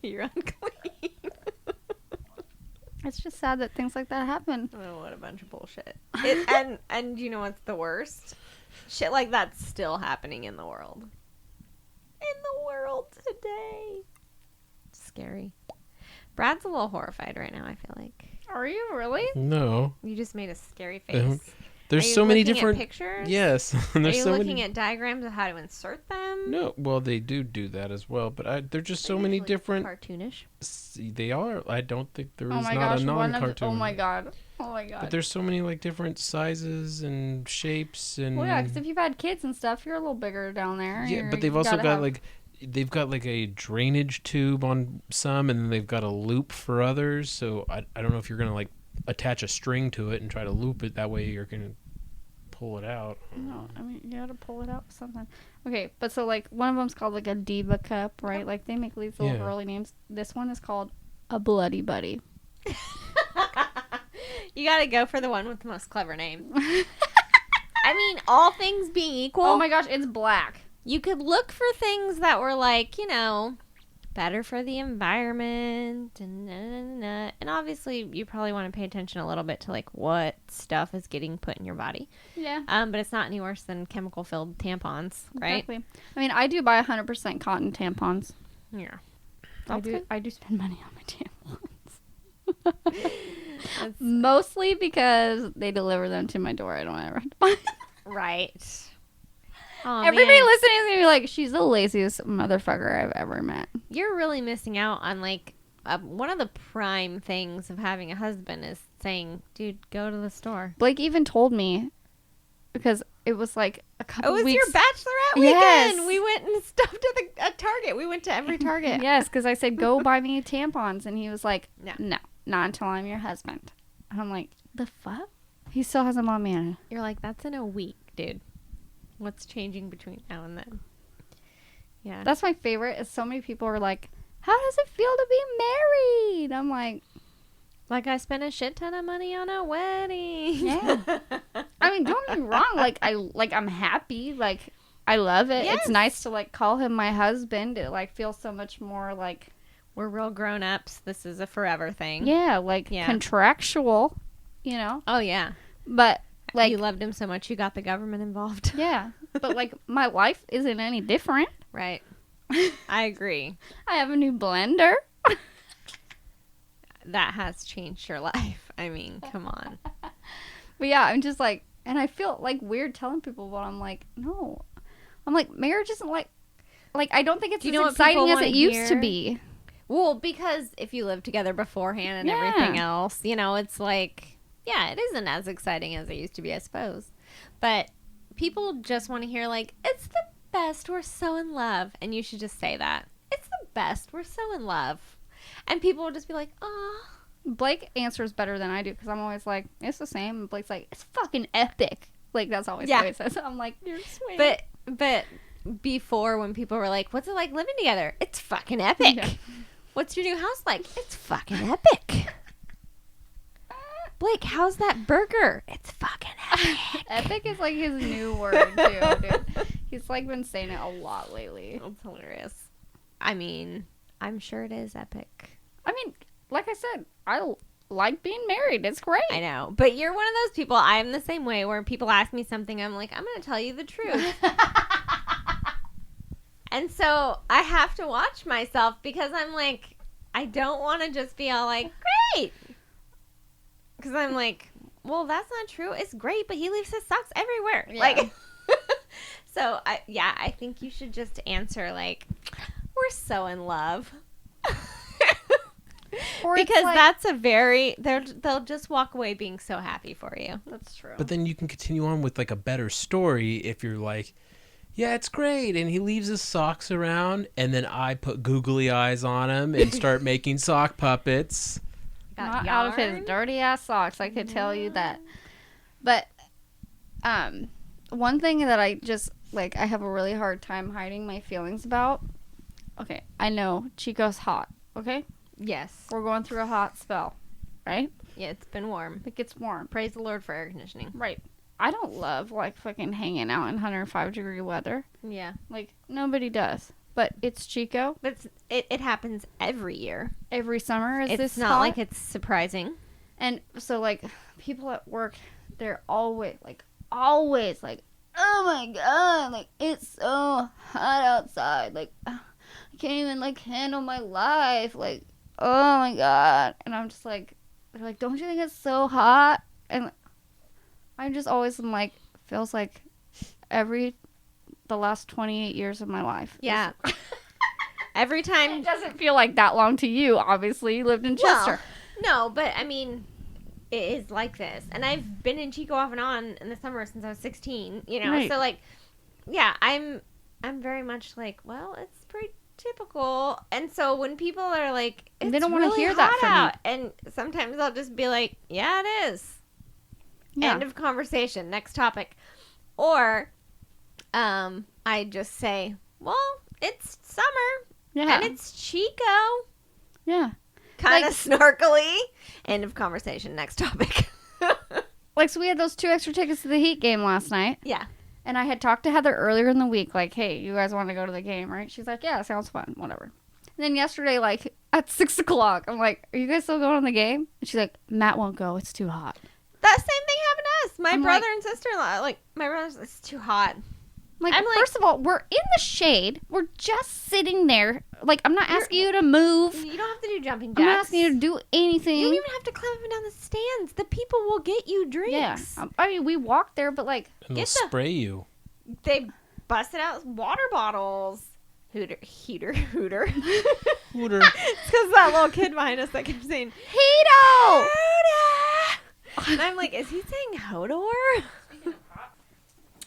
You're unclean. It's just sad that things like that happen. Oh, what a bunch of bullshit. And you know what's the worst? Shit like that's still happening in the world. In the world today. Scary. Brad's a little horrified right now, I feel like. Are you really? No. You just made a scary face. Uh-huh. There's Are you so many looking at different pictures? Yes. Are There's you so looking many. at diagrams of how to insert them? No, well they do that as well, but there's just so They're many usually different. Cartoonish. They are. I don't think there is Oh my not gosh, a one of non-cartoon. oh my god. Oh my god. But there's so many like different sizes and shapes and. Well, yeah, because if you've had kids and stuff, you're a little bigger down there. Yeah, but they've also got like. They've got like a drainage tube on some, and then they've got a loop for others. So I don't know if you're gonna like attach a string to it and try to loop it. That way you're gonna pull it out. No, I mean, you gotta pull it out with something. Okay, but so like one of them's called like a Diva cup, right? Like they make these little Yeah. girly names. This one is called a Bloody Buddy. You gotta go for the one with the most clever name. I mean, all things being equal, Oh my gosh, it's black. you could look for things that were like, better for the environment and obviously you probably want to pay attention a little bit to like what stuff is getting put in your body. Yeah. But it's not any worse than chemical filled tampons, right? Exactly. I mean, I do buy 100% cotton tampons. Yeah. I do spend money on my tampons. That's Mostly because they deliver them to my door. I don't ever have to buy them. right. Oh, Everybody man. listening is gonna be like, she's the laziest motherfucker I've ever met. You're really missing out on like one of the prime things of having a husband is saying, dude, go to the store. Blake even told me because it was like a couple It was weeks. your bachelorette Yes. weekend. We went and stopped at Target. We went to every Target. Yes, because I said, go buy me tampons. And he was like, No. no, not until I'm your husband. And I'm like, the fuck? He still hasn't bought me any. You're like, that's in a week, dude. What's changing between now and then? Yeah. That's my favorite, is so many people are like, how does it feel to be married? I'm like, I spent a shit ton of money on a wedding. yeah. I mean, don't get me wrong. I'm happy. Like, I love it. Yes. It's nice to, like, call him my husband. It, like, feels so much more, like... We're real grown-ups. This is a forever thing. Yeah, like, contractual, you know? Oh, yeah. But, like... You loved him so much, you got the government involved. Yeah. But, like, my life isn't any different. Right. I agree. I have a new blender. That has changed your life. I mean, come on. But, yeah, I'm just, like... And I feel, like, weird telling people, but I'm like, no. I'm like, marriage isn't, like... Like, I don't think it's as exciting as it used to be. Well, because if you live together beforehand and everything else, you know, it's like, yeah, it isn't as exciting as it used to be, I suppose. But people just want to hear, like, it's the best, we're so in love. And you should just say that. It's the best, we're so in love. And people will just be like, oh. Blake answers better than I do, because I'm always like, it's the same. And Blake's like, it's fucking epic. Like, that's always what he says. I'm like, you're sweet. But before, when people were like, what's it like living together? It's fucking epic. Yeah. What's your new house like? It's fucking epic. Blake, how's that burger? It's fucking epic. Epic is like his new word, too, dude. He's like been saying it a lot lately. It's hilarious. I mean, I'm sure it is epic. I mean, like I said, I like being married. It's great. I know. But you're one of those people, I'm the same way, where people ask me something, I'm like, I'm going to tell you the truth. And so I have to watch myself, because I'm like, I don't want to just be all like, great. Because I'm like, well, that's not true. It's great, but he leaves his socks everywhere. Yeah. Like, so I think you should just answer like, we're so in love. Or because like, that's a very, they'll just walk away being so happy for you. That's true. But then you can continue on with like a better story if you're like, yeah, it's great. And he leaves his socks around, and then I put googly eyes on him and start making sock puppets. Not out of his dirty ass socks, I could tell you that. But one thing that I just, like, I have a really hard time hiding my feelings about. Okay, I know Chico's hot, okay? Yes. We're going through a hot spell, right? Yeah, it's been warm. It gets warm. Praise the Lord for air conditioning. Right. I don't love, like, fucking hanging out in 105-degree weather. Yeah. Like, nobody does. But it's Chico. But it happens every year. Every summer is this hot. It's not like it's surprising. And so, like, people at work, they're always, like, oh my God, like, it's so hot outside. Like, I can't even, like, handle my life. Like, oh my God. And I'm just like, they're like, don't you think it's so hot? And I'm just always like, feels like the last 28 years of my life. Yeah. Every time. It doesn't feel like that long to you, obviously. You lived in Chester. Well, no, but I mean, it is like this. And I've been in Chico off and on in the summer since I was 16, you know? Right. So, like, yeah, I'm very much like, well, it's pretty typical. And so when people are like, it's they don't want to really hear that from out, me. and sometimes I'll just be like, yeah, it is. Yeah. End of conversation. Next topic. Or I just say, well, it's summer. Yeah. And it's Chico. Yeah. Kind of snarkily. End of conversation. Next topic. Like, so we had those 2 extra tickets to the Heat game last night. Yeah. And I had talked to Heather earlier in the week, like, hey, you guys want to go to the game, right? She's like, yeah, sounds fun, whatever. And then yesterday, like, at 6 o'clock, I'm like, are you guys still going to the game? And she's like, Matt won't go. It's too hot. That same thing happened to us. My brother and sister-in-law, like, my brother's, it's too hot. Like, first of all, we're in the shade. We're just sitting there. Like, I'm not asking you to move. You don't have to do jumping jacks. I'm not asking you to do anything. You don't even have to climb up and down the stands. The people will get you drinks. Yeah. I mean, we walked there, but, like... And they'll spray you. They busted out water bottles. Hooter. Hooter. It's because that little kid behind us that kept saying, Hito! And I'm like, is he saying Hodor?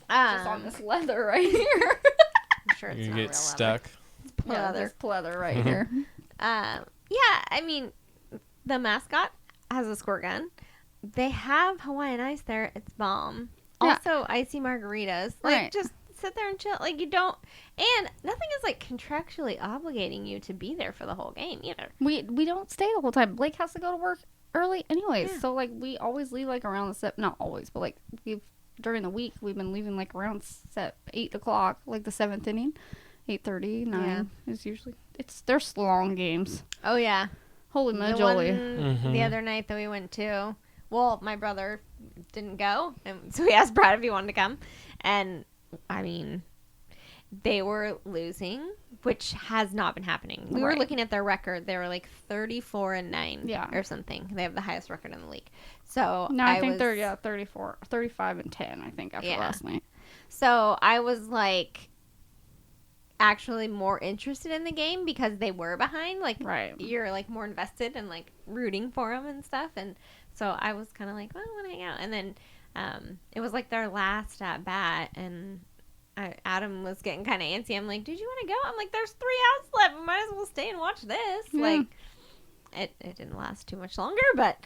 Just on this leather right here. I'm sure it's You not get real stuck. Yeah, leather. this pleather right here. Yeah, I mean, the mascot has a squirt gun. They have Hawaiian Ice there. It's bomb. Yeah. Also, icy margaritas. Like, Right. just sit there and chill. Like, you don't... And nothing is, like, contractually obligating you to be there for the whole game, either. We don't stay the whole time. Blake has to go to work early anyways. Yeah. So, like, we always leave, like, around the... Not always, but, like, during the week, we've been leaving, like, around 8 o'clock, like, the 7th inning. 8:30, 9 is usually... They're long games. Oh, yeah. Holy The mojoly. one the other night that we went to... Well, my brother didn't go, and so he asked Brad if he wanted to come. And, I mean... They were losing, which has not been happening. We were Right. looking at their record. They were like 34-9 or something. They have the highest record in the league. So No, I think they're 34, 35-10, I think, after last night. So I was like actually more interested in the game because they were behind. Like you're like more invested and like rooting for them and stuff. And so I was kind of like, well, I want to hang out. And then it was like their last at bat, and Adam was getting kind of antsy. I'm like, did you want to go? I'm like, there's 3 outs left. We might as well stay and watch this. Yeah. Like, it didn't last too much longer, but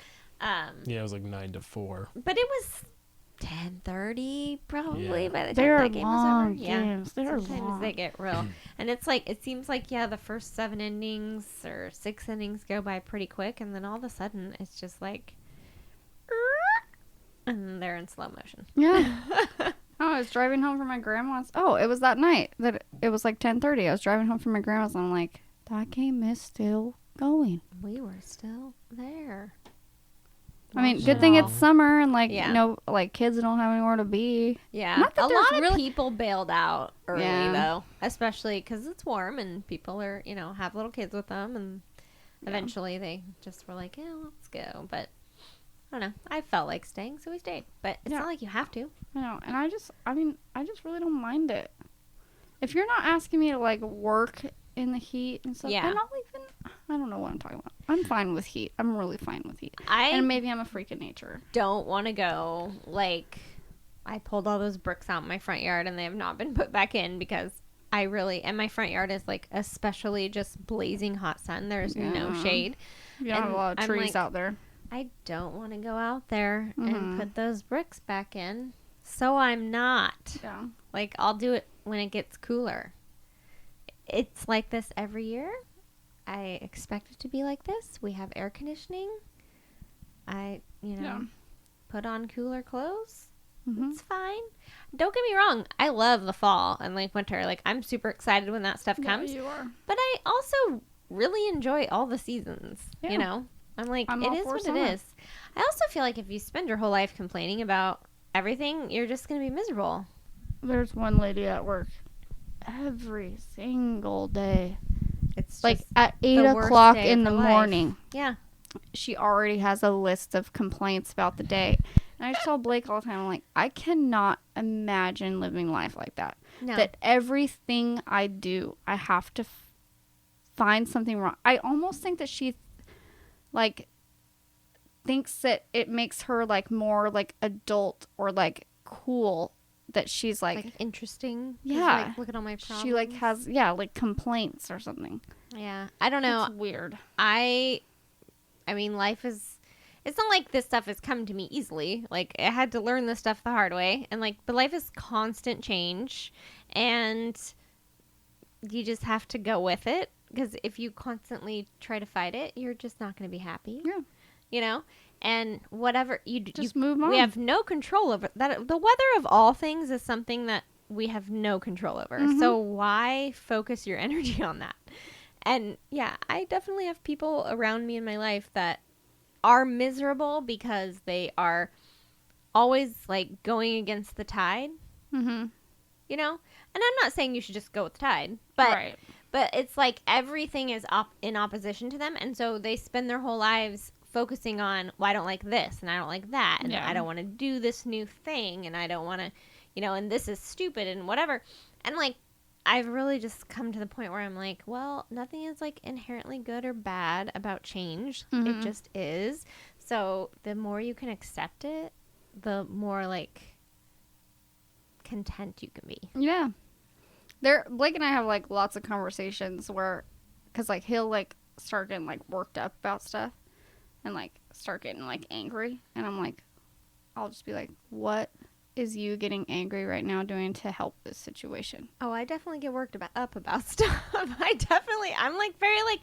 Yeah, it was like 9-4. but it was 10:30 probably by the time They're that game long was over. games. They're Sometimes long. they get real, and it's like it seems like the first 7 innings or 6 innings go by pretty quick, and then all of a sudden it's just like, and they're in slow motion. Yeah. I was driving home from my grandma's. Oh, it was that night that it was like 10:30. I was driving home from my grandma's, and I'm like, that game is still going. We were still there. I mean, good thing it's summer and like Yeah. kids don't have anywhere to be. Yeah, Not that a there's lot of really- people bailed out early Yeah. though, especially because it's warm and people are have little kids with them, and eventually they just were like, yeah, let's go. But I don't know. I felt like staying, so we stayed. But it's not like you have to. I know, and I just really don't mind it. If you're not asking me to like work in the heat and stuff, Yeah. I'm not even. I don't know what I'm talking about. I'm fine with heat. I'm really fine with heat. I And maybe I'm a freak of nature. don't want to go. Like, I pulled all those bricks out in my front yard, and they have not been put back in because and my front yard is like especially just blazing hot sun. There's no shade. You don't have a lot of I'm trees like, out there. I don't want to go out there and Mhm. put those bricks back in. So I'm not. Yeah. Like, I'll do it when it gets cooler. It's like this every year. I expect it to be like this. We have air conditioning. I, put on cooler clothes. Mhm. It's fine. Don't get me wrong. I love the fall and like winter. Like, I'm super excited when that stuff comes. Yeah, you are. But I also really enjoy all the seasons. Yeah. I'm like, I'm it all is for what summer. it is. I also feel like if you spend your whole life complaining about everything, you're just going to be miserable. There's one lady at work every single day. It's Like just at 8 the worst o'clock day in of the her life. morning. Yeah. She already has a list of complaints about the day. And I tell Blake all the time, I'm like, I cannot imagine living life like that. No. That everything I do, I have to find something wrong. I almost think that she, like, thinks that it makes her, like, more, like, adult or, like, cool. That she's, like interesting. 'Cause, Yeah. Like, look at all my problems. she, like, has, like, complaints or something. Yeah. I don't know. It's weird. I mean, life is... It's not like this stuff has come to me easily. Like, I had to learn this stuff the hard way. And, like, but life is constant change. And you just have to go with it. Because if you constantly try to fight it, you're just not going to be happy. Yeah. And whatever you Just move on. We have no control over that. The weather of all things is something that we have no control over. Mhm. So why focus your energy on that? And yeah, I definitely have people around me in my life that are miserable because they are always like going against the tide, Mm-hmm. And I'm not saying you should just go with the tide, but Right. but it's like everything is in opposition to them, and so they spend their whole lives focusing on, well, I don't like this and I don't like that, and I don't want to do this new thing, and I don't want to, and this is stupid and whatever. And like, I've really just come to the point where I'm like, well, nothing is like inherently good or bad about change. Mhm. It just is. So the more you can accept it, the more like content you can be. Yeah. Blake and I have, like, lots of conversations where, because, like, he'll, like, start getting, like, worked up about stuff and, like, start getting, like, angry. And I'm like, I'll just be like, what is you getting angry right now doing to help this situation? Oh, I definitely get worked up about stuff. I'm, like, very, like,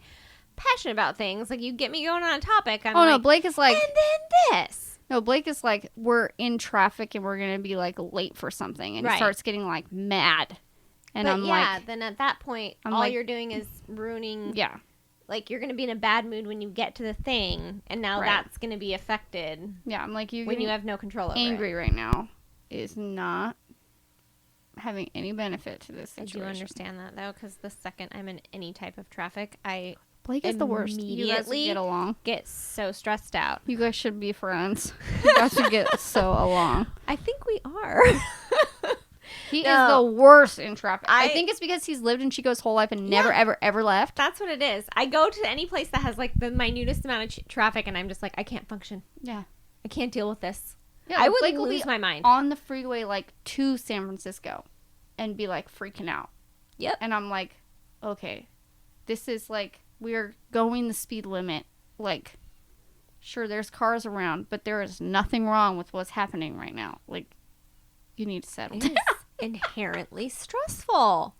passionate about things. Like, you get me going on a topic. I'm No, Blake is like, and then this. No, Blake is like, we're in traffic and we're going to be, like, late for something. And he starts getting, like, mad. And but I'm like, then at that point, all you're doing is ruining. Yeah. Like, you're going to be in a bad mood when you get to the thing, and now that's going to be affected. Yeah, I'm like, when you have no control over angry right now is not having any benefit to this situation. I do understand that, though, because the second I'm in any type of traffic, Blake is the worst. You guys get along. Get so stressed out. You guys should be friends. You guys should get so along. I think we are. He is the worst in traffic. I think it's because he's lived in Chico's whole life and never, ever left. That's what it is. I go to any place that has, like, the minutest amount of traffic, and I'm just like, I can't function. Yeah. I can't deal with this. Yeah, I would lose my mind. On the freeway, like, to San Francisco and be, like, freaking out. Yep. And I'm like, okay, this is, like, we're going the speed limit. Like, sure, there's cars around, but there is nothing wrong with what's happening right now. Like, you need to settle down. Inherently stressful.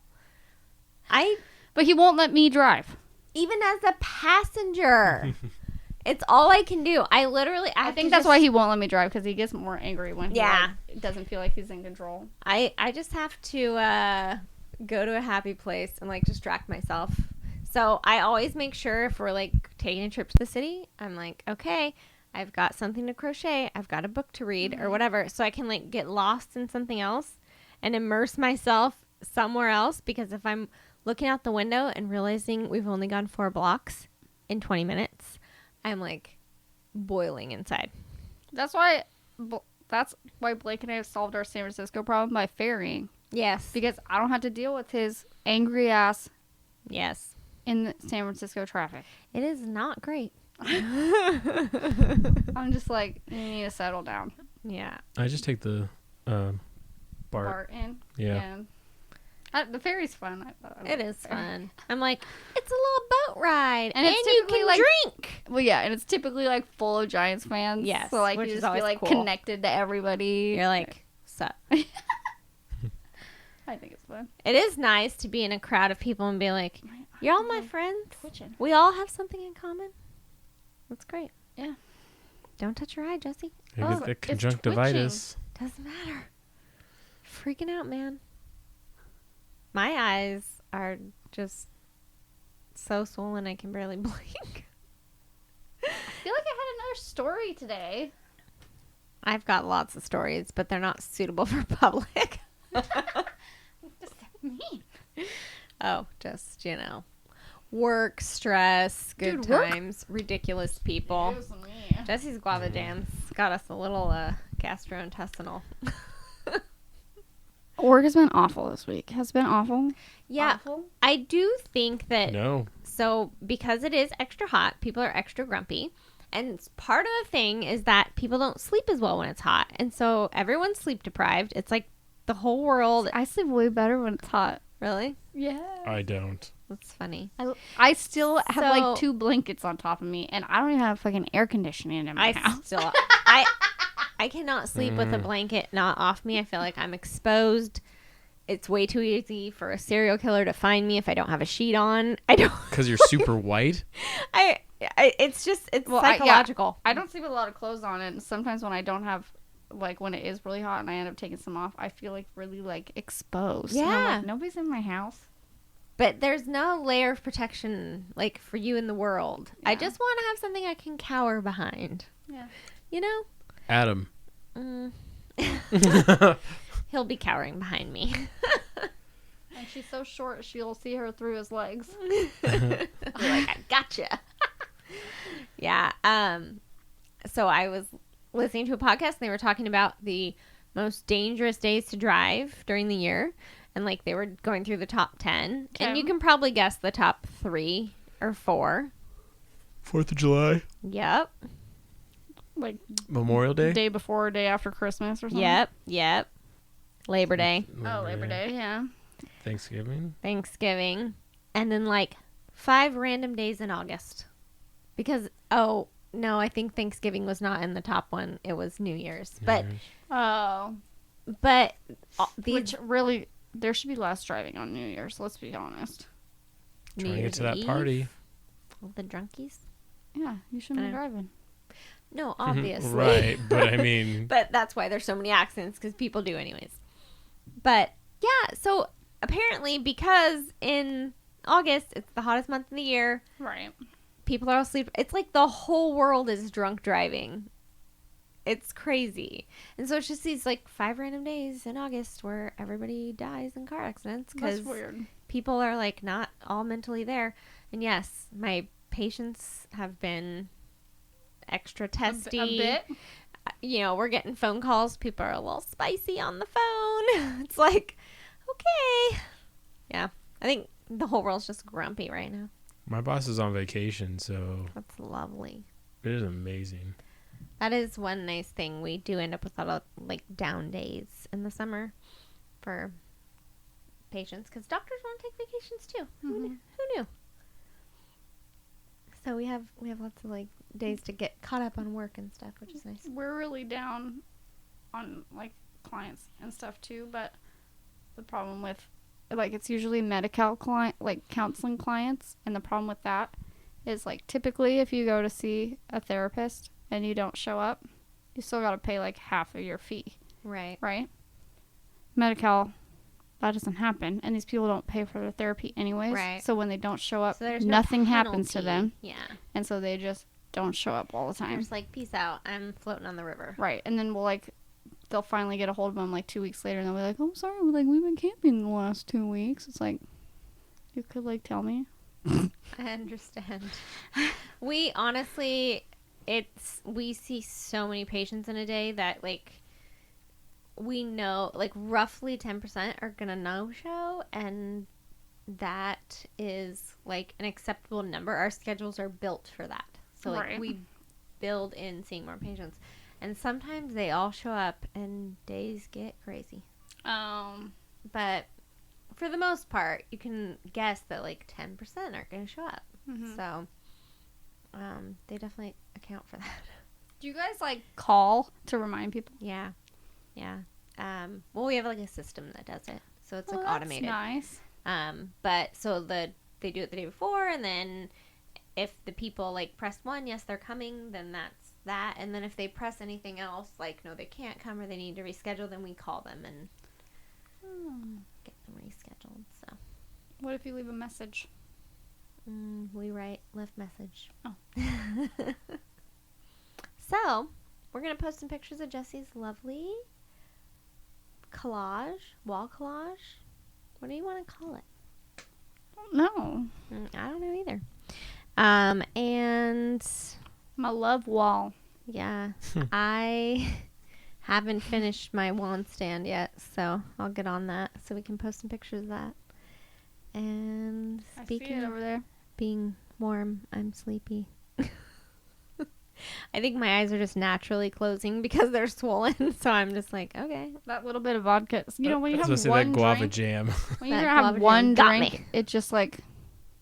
But he won't let me drive. Even as a passenger. It's all I can do. I think that's why he won't let me drive, because he gets more angry when he doesn't feel like he's in control. I just have to go to a happy place and, like, distract myself. So I always make sure if we're, like, taking a trip to the city, I'm like, okay, I've got something to crochet, I've got a book to read or whatever, so I can, like, get lost in something else and immerse myself somewhere else, because if I'm looking out the window and realizing we've only gone 4 blocks in 20 minutes, I'm, like, boiling inside. That's why Blake and I have solved our San Francisco problem by ferrying. Yes. Because I don't have to deal with his angry ass. Yes. In the San Francisco traffic. It is not great. I'm just like, you need to settle down. Yeah. I just take the BART in. Yeah. The ferry's fun. It is fun. I'm like, it's a little boat ride, and you can like, drink. Well, yeah, and it's typically, like, full of Giants fans. Yes, so, like, which you is just feel, like, cool. connected to everybody. You're like, sup. I think it's fun. It is nice to be in a crowd of people and be like, you're all my friends. Twitching. We all have something in common. That's great. Yeah. Don't touch your eye, Jessye. You get that conjunctivitis. Doesn't matter. Freaking out, man. My eyes are just so swollen I can barely blink. I feel like I had another story today. I've got lots of stories, but they're not suitable for public. What does that mean? Oh, just, work, stress, good times, ridiculous people. Jesse's guava jams got us a little gastrointestinal. Work has been awful this week. Has been awful. Yeah. Awful? I do think that. No. So, because it is extra hot, people are extra grumpy. And part of the thing is that people don't sleep as well when it's hot. And so everyone's sleep deprived. It's like the whole world. I sleep way better when it's hot. Really? Yeah. I don't. That's funny. I still have like 2 blankets on top of me, and I don't even have fucking air conditioning in my house. I cannot sleep with a blanket not off me. I feel like I'm exposed. It's way too easy for a serial killer to find me if I don't have a sheet on. I don't. Because you're super white? It's psychological. I don't sleep with a lot of clothes on, and sometimes when I don't have, like, when it is really hot and I end up taking some off, I feel like really, like, exposed. Yeah. And I'm like, nobody's in my house. But there's no layer of protection, like, for you in the world. Yeah. I just want to have something I can cower behind. Yeah. You know? Adam. He'll be cowering behind me. And she's so short, she'll see her through his legs. You're like, I gotcha. Yeah. So I was listening to a podcast, and they were talking about the most dangerous days to drive during the year. And, like, they were going through the top 10. Okay. And you can probably guess the top 3 or 4. 4th of July. Yep. Like Memorial Day? Day before or day after Christmas or something? Yep. Labor Day, Oh, Labor Day, yeah. Thanksgiving. and then like 5 random days in August. Because, oh, no, I think Thanksgiving was not in the top one. It was New Year's. Oh. But Which really, there should be less driving on New Year's, let's be honest. Trying to get to that party. All the drunkies? Yeah, you shouldn't be driving. No, obviously. Right, but I mean... But that's why there's so many accidents, because people do anyways. But, yeah, so apparently because in August, it's the hottest month of the year. Right. People are all asleep. It's like the whole world is drunk driving. It's crazy. And so it's just these like 5 random days in August where everybody dies in car accidents because people are like not all mentally there. And yes, my patients have been extra testy. A bit. You know, we're getting phone calls. People are a little spicy on the phone. It's like, okay. Yeah. I think the whole world's just grumpy right now. My boss is on vacation, so... That's lovely. It is amazing. That is one nice thing. We do end up with a lot of like down days in the summer for patients because doctors want to take vacations too. Mm-hmm. Who knew? So we have lots of like days to get caught up on work and stuff, which is nice. We're really down on like clients and stuff too, but the problem with like it's usually medical client like counseling clients, and the problem with that is like typically if you go to see a therapist and you don't show up, you still got to pay like half of your fee. Right. Right? Medical, that doesn't happen, and these people don't pay for their therapy anyways. Right. So when they don't show up, So nothing happens to them. Yeah. And so they just don't show up all the They're time. just like, peace out. I'm floating on the river. Right. And then they'll finally get a hold of them like 2 weeks later, and they'll be like, "Oh, sorry, we've been camping the last 2 weeks." It's like, you could like tell me. I understand. We honestly, we see so many patients in a day that like we know like roughly 10% are gonna no show, and that is like an acceptable number. Our schedules are built for that, so like Right. we build in seeing more patients, and sometimes they all show up and days get crazy. But for the most part, you can guess that like 10% are going to show up. Mm-hmm. So they definitely account for that. Do you guys like call to remind people? Yeah. Yeah. Well, we have like a system that does it. So it's like That's automated. nice. But so they do it the day before, and then if the people like press 1, yes, they're coming, then that's that. And then if they press anything else, like no, they can't come or they need to reschedule, then we call them and get them rescheduled. So What if you leave a message? we write left message. Oh. So we're gonna post some pictures of Jesse's lovely wall collage. What do you want to call it? No. I don't know either. And My love wall. yeah, I haven't finished my wand stand yet, so I'll get on that so we can post some pictures of that. And I see speaking it of over there. being warm, I'm sleepy. I think my eyes are just naturally closing because they're swollen, so I'm just like, okay. That little bit of vodka. You know, when you I have was one gonna say that guava drink, jam. when you That have guava one jam got drink, me. it just like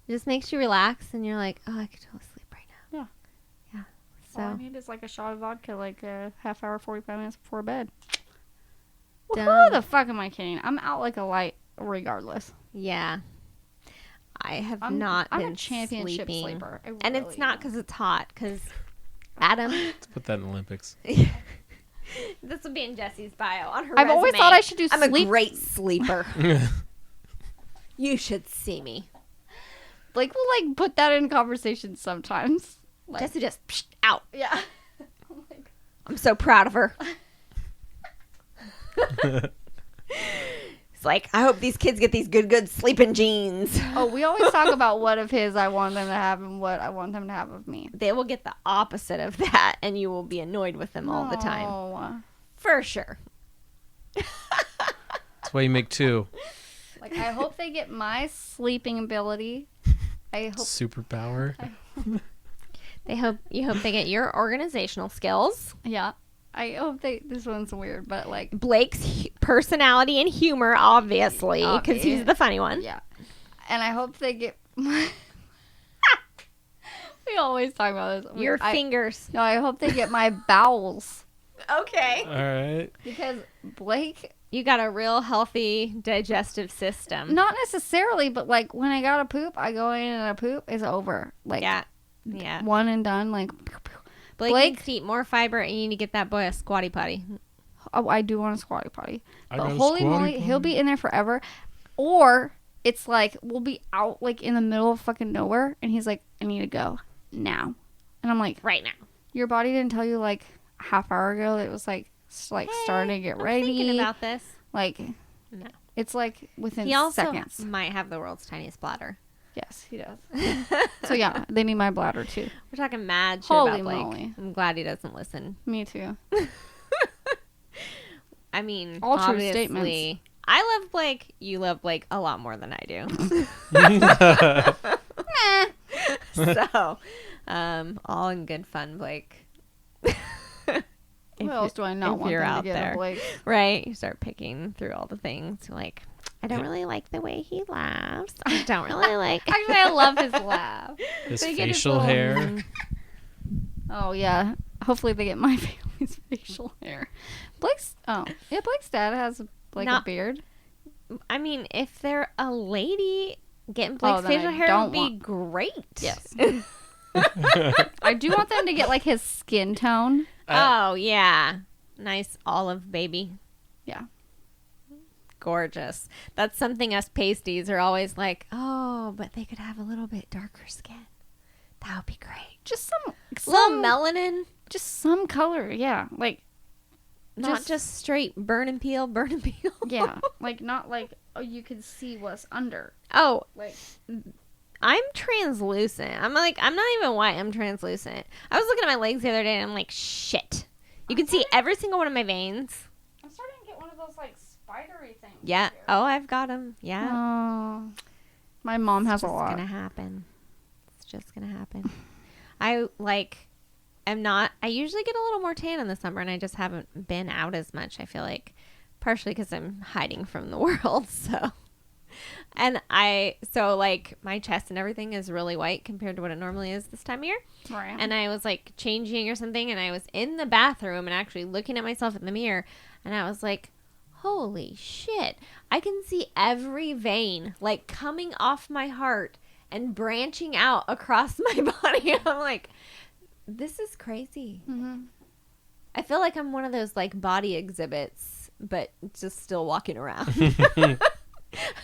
It just makes you relax, and you're like, oh, I could totally sleep right now. Yeah. Yeah. all I So need is like a shot of vodka, like a half hour, 45 minutes before bed. Done. Who the fuck am I kidding? I'm out like a light regardless. yeah, I have I'm not I'm been a championship sleeping. sleeper. I And it's really not am. because it's hot, because Adam, Let's put that in the Olympics. this will be in Jessie's bio on her I've always resume. thought I should do I'm sleep. a great sleeper. You should see me. Like we'll like put that in conversation sometimes. Like, Jessie just psh, out. yeah. I'm so proud of her. It's like, I hope these kids get these good sleeping jeans. Oh, we always talk about what of his I want them to have and what I want them to have of me. They will get the opposite of that, and you will be annoyed with them all the time. Oh. For sure. That's why you make 2. Like I hope they get my sleeping ability. I hope Superpower. You hope they get your organizational skills. yeah. I hope this one's weird, but like Blake's personality and humor, obviously, because he's the funny one. Yeah. And I hope they get my... We always talk about this. Your fingers. No, I hope they get my bowels. Okay. All right. Because Blake... You got a real healthy digestive system. Not necessarily, but like when I gotta poop, I go in and I poop, it's over. Like, yeah. One and done, like... Blake needs to eat more fiber, and you need to get that boy a squatty potty. Oh, I do want a squatty potty. I But got a holy squatty moly, potty. he'll be in there forever. Or it's like, we'll be out like in the middle of fucking nowhere, and he's like, I need to go now. And I'm like, Right now. your body didn't tell you like a half hour ago that it was like starting to get ready. Thinking about this. Like, No. It's like within He also seconds. might have the world's tiniest bladder. Yes, he does. So yeah, they need my bladder too. We're talking mad shit Holy about Blake. moly. I'm glad he doesn't listen. Me too. I mean, All true obviously, statements. I love Blake. You love Blake a lot more than I do. So, all in good fun, Blake. What else do I not want you're them to out get there. a Blake? Right? You start picking through all the things. You're like, I don't really like the way he laughs. I don't really like. Actually, I love his laugh. His They get his facial little- hair. Oh yeah. Hopefully they get my family's facial hair. Blake's dad has like a Not- beard. I mean, if they're a lady, getting Blake's then facial I hair don't would be want- great. Yes. I do want them to get like his skin tone. Oh yeah, nice olive baby. Yeah. Gorgeous. That's something us pasties are always like, oh, but they could have a little bit darker skin. That would be great. Just Little melanin, just some color, yeah. Like not just straight burn and peel, burn and peel. yeah, like not like you could see what's under. Oh, Like I'm translucent. I'm not even white. I'm translucent. I was looking at my legs the other day and I'm like, shit. You can see every single one of my veins. I'm starting to get one of those like spidery things. Yeah. here. Oh, I've got them. Yeah. Oh. My mom has a lot. It's gonna happen. It's just gonna happen. I usually get a little more tan in the summer, and I just haven't been out as much. I feel like partially because I'm hiding from the world. So my chest and everything is really white compared to what it normally is this time of year. Right. And I was like changing or something, and I was in the bathroom and actually looking at myself in the mirror, and I was like, holy shit, I can see every vein like coming off my heart and branching out across my body. I'm like, this is crazy. Mm-hmm. I feel like I'm one of those like body exhibits, but just still walking around.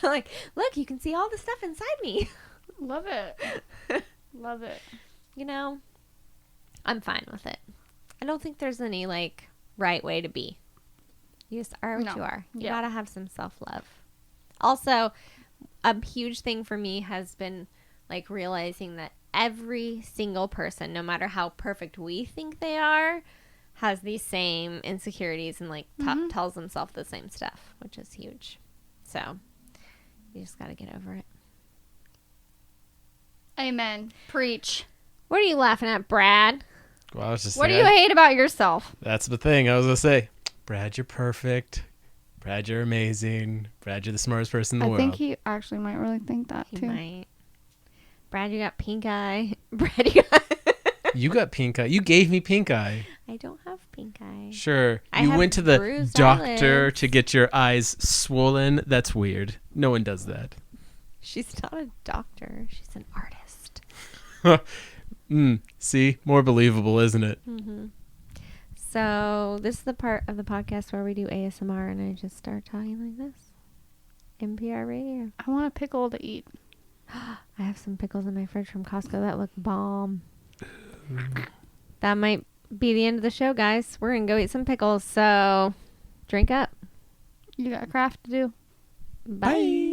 Like, look, you can see all the stuff inside me. Love it. Love it. You know, I'm fine with it. I don't think there's any like right way to be. You just are what No. you are. You Yeah. gotta have some self-love. Also, a huge thing for me has been like realizing that every single person, no matter how perfect we think they are, has these same insecurities and like tells themselves the same stuff, which is huge. So you just gotta get over it. Amen. Preach. What are you laughing at, Brad? Well, I was just What do saying, you hate about yourself? That's the thing. I was gonna say, Brad, you're perfect. Brad, you're amazing. Brad, you're the smartest person in the I world. think he actually might really think that You too. might. Brad, you got pink eye. Brad, you got... You got pink eye. You gave me pink eye. I don't have pink eye. Sure. I You have went to the bruised doctor eyelids. to get your eyes swollen. That's weird. No one does that. She's not a doctor. She's an artist. See? More believable, isn't it? Mm-hmm. So this is the part of the podcast where we do ASMR, and I just start talking like this. NPR radio. I want a pickle to eat. I have some pickles in my fridge from Costco that look bomb. That might be the end of the show, guys. We're going to go eat some pickles, so drink up. You got craft to do. Bye.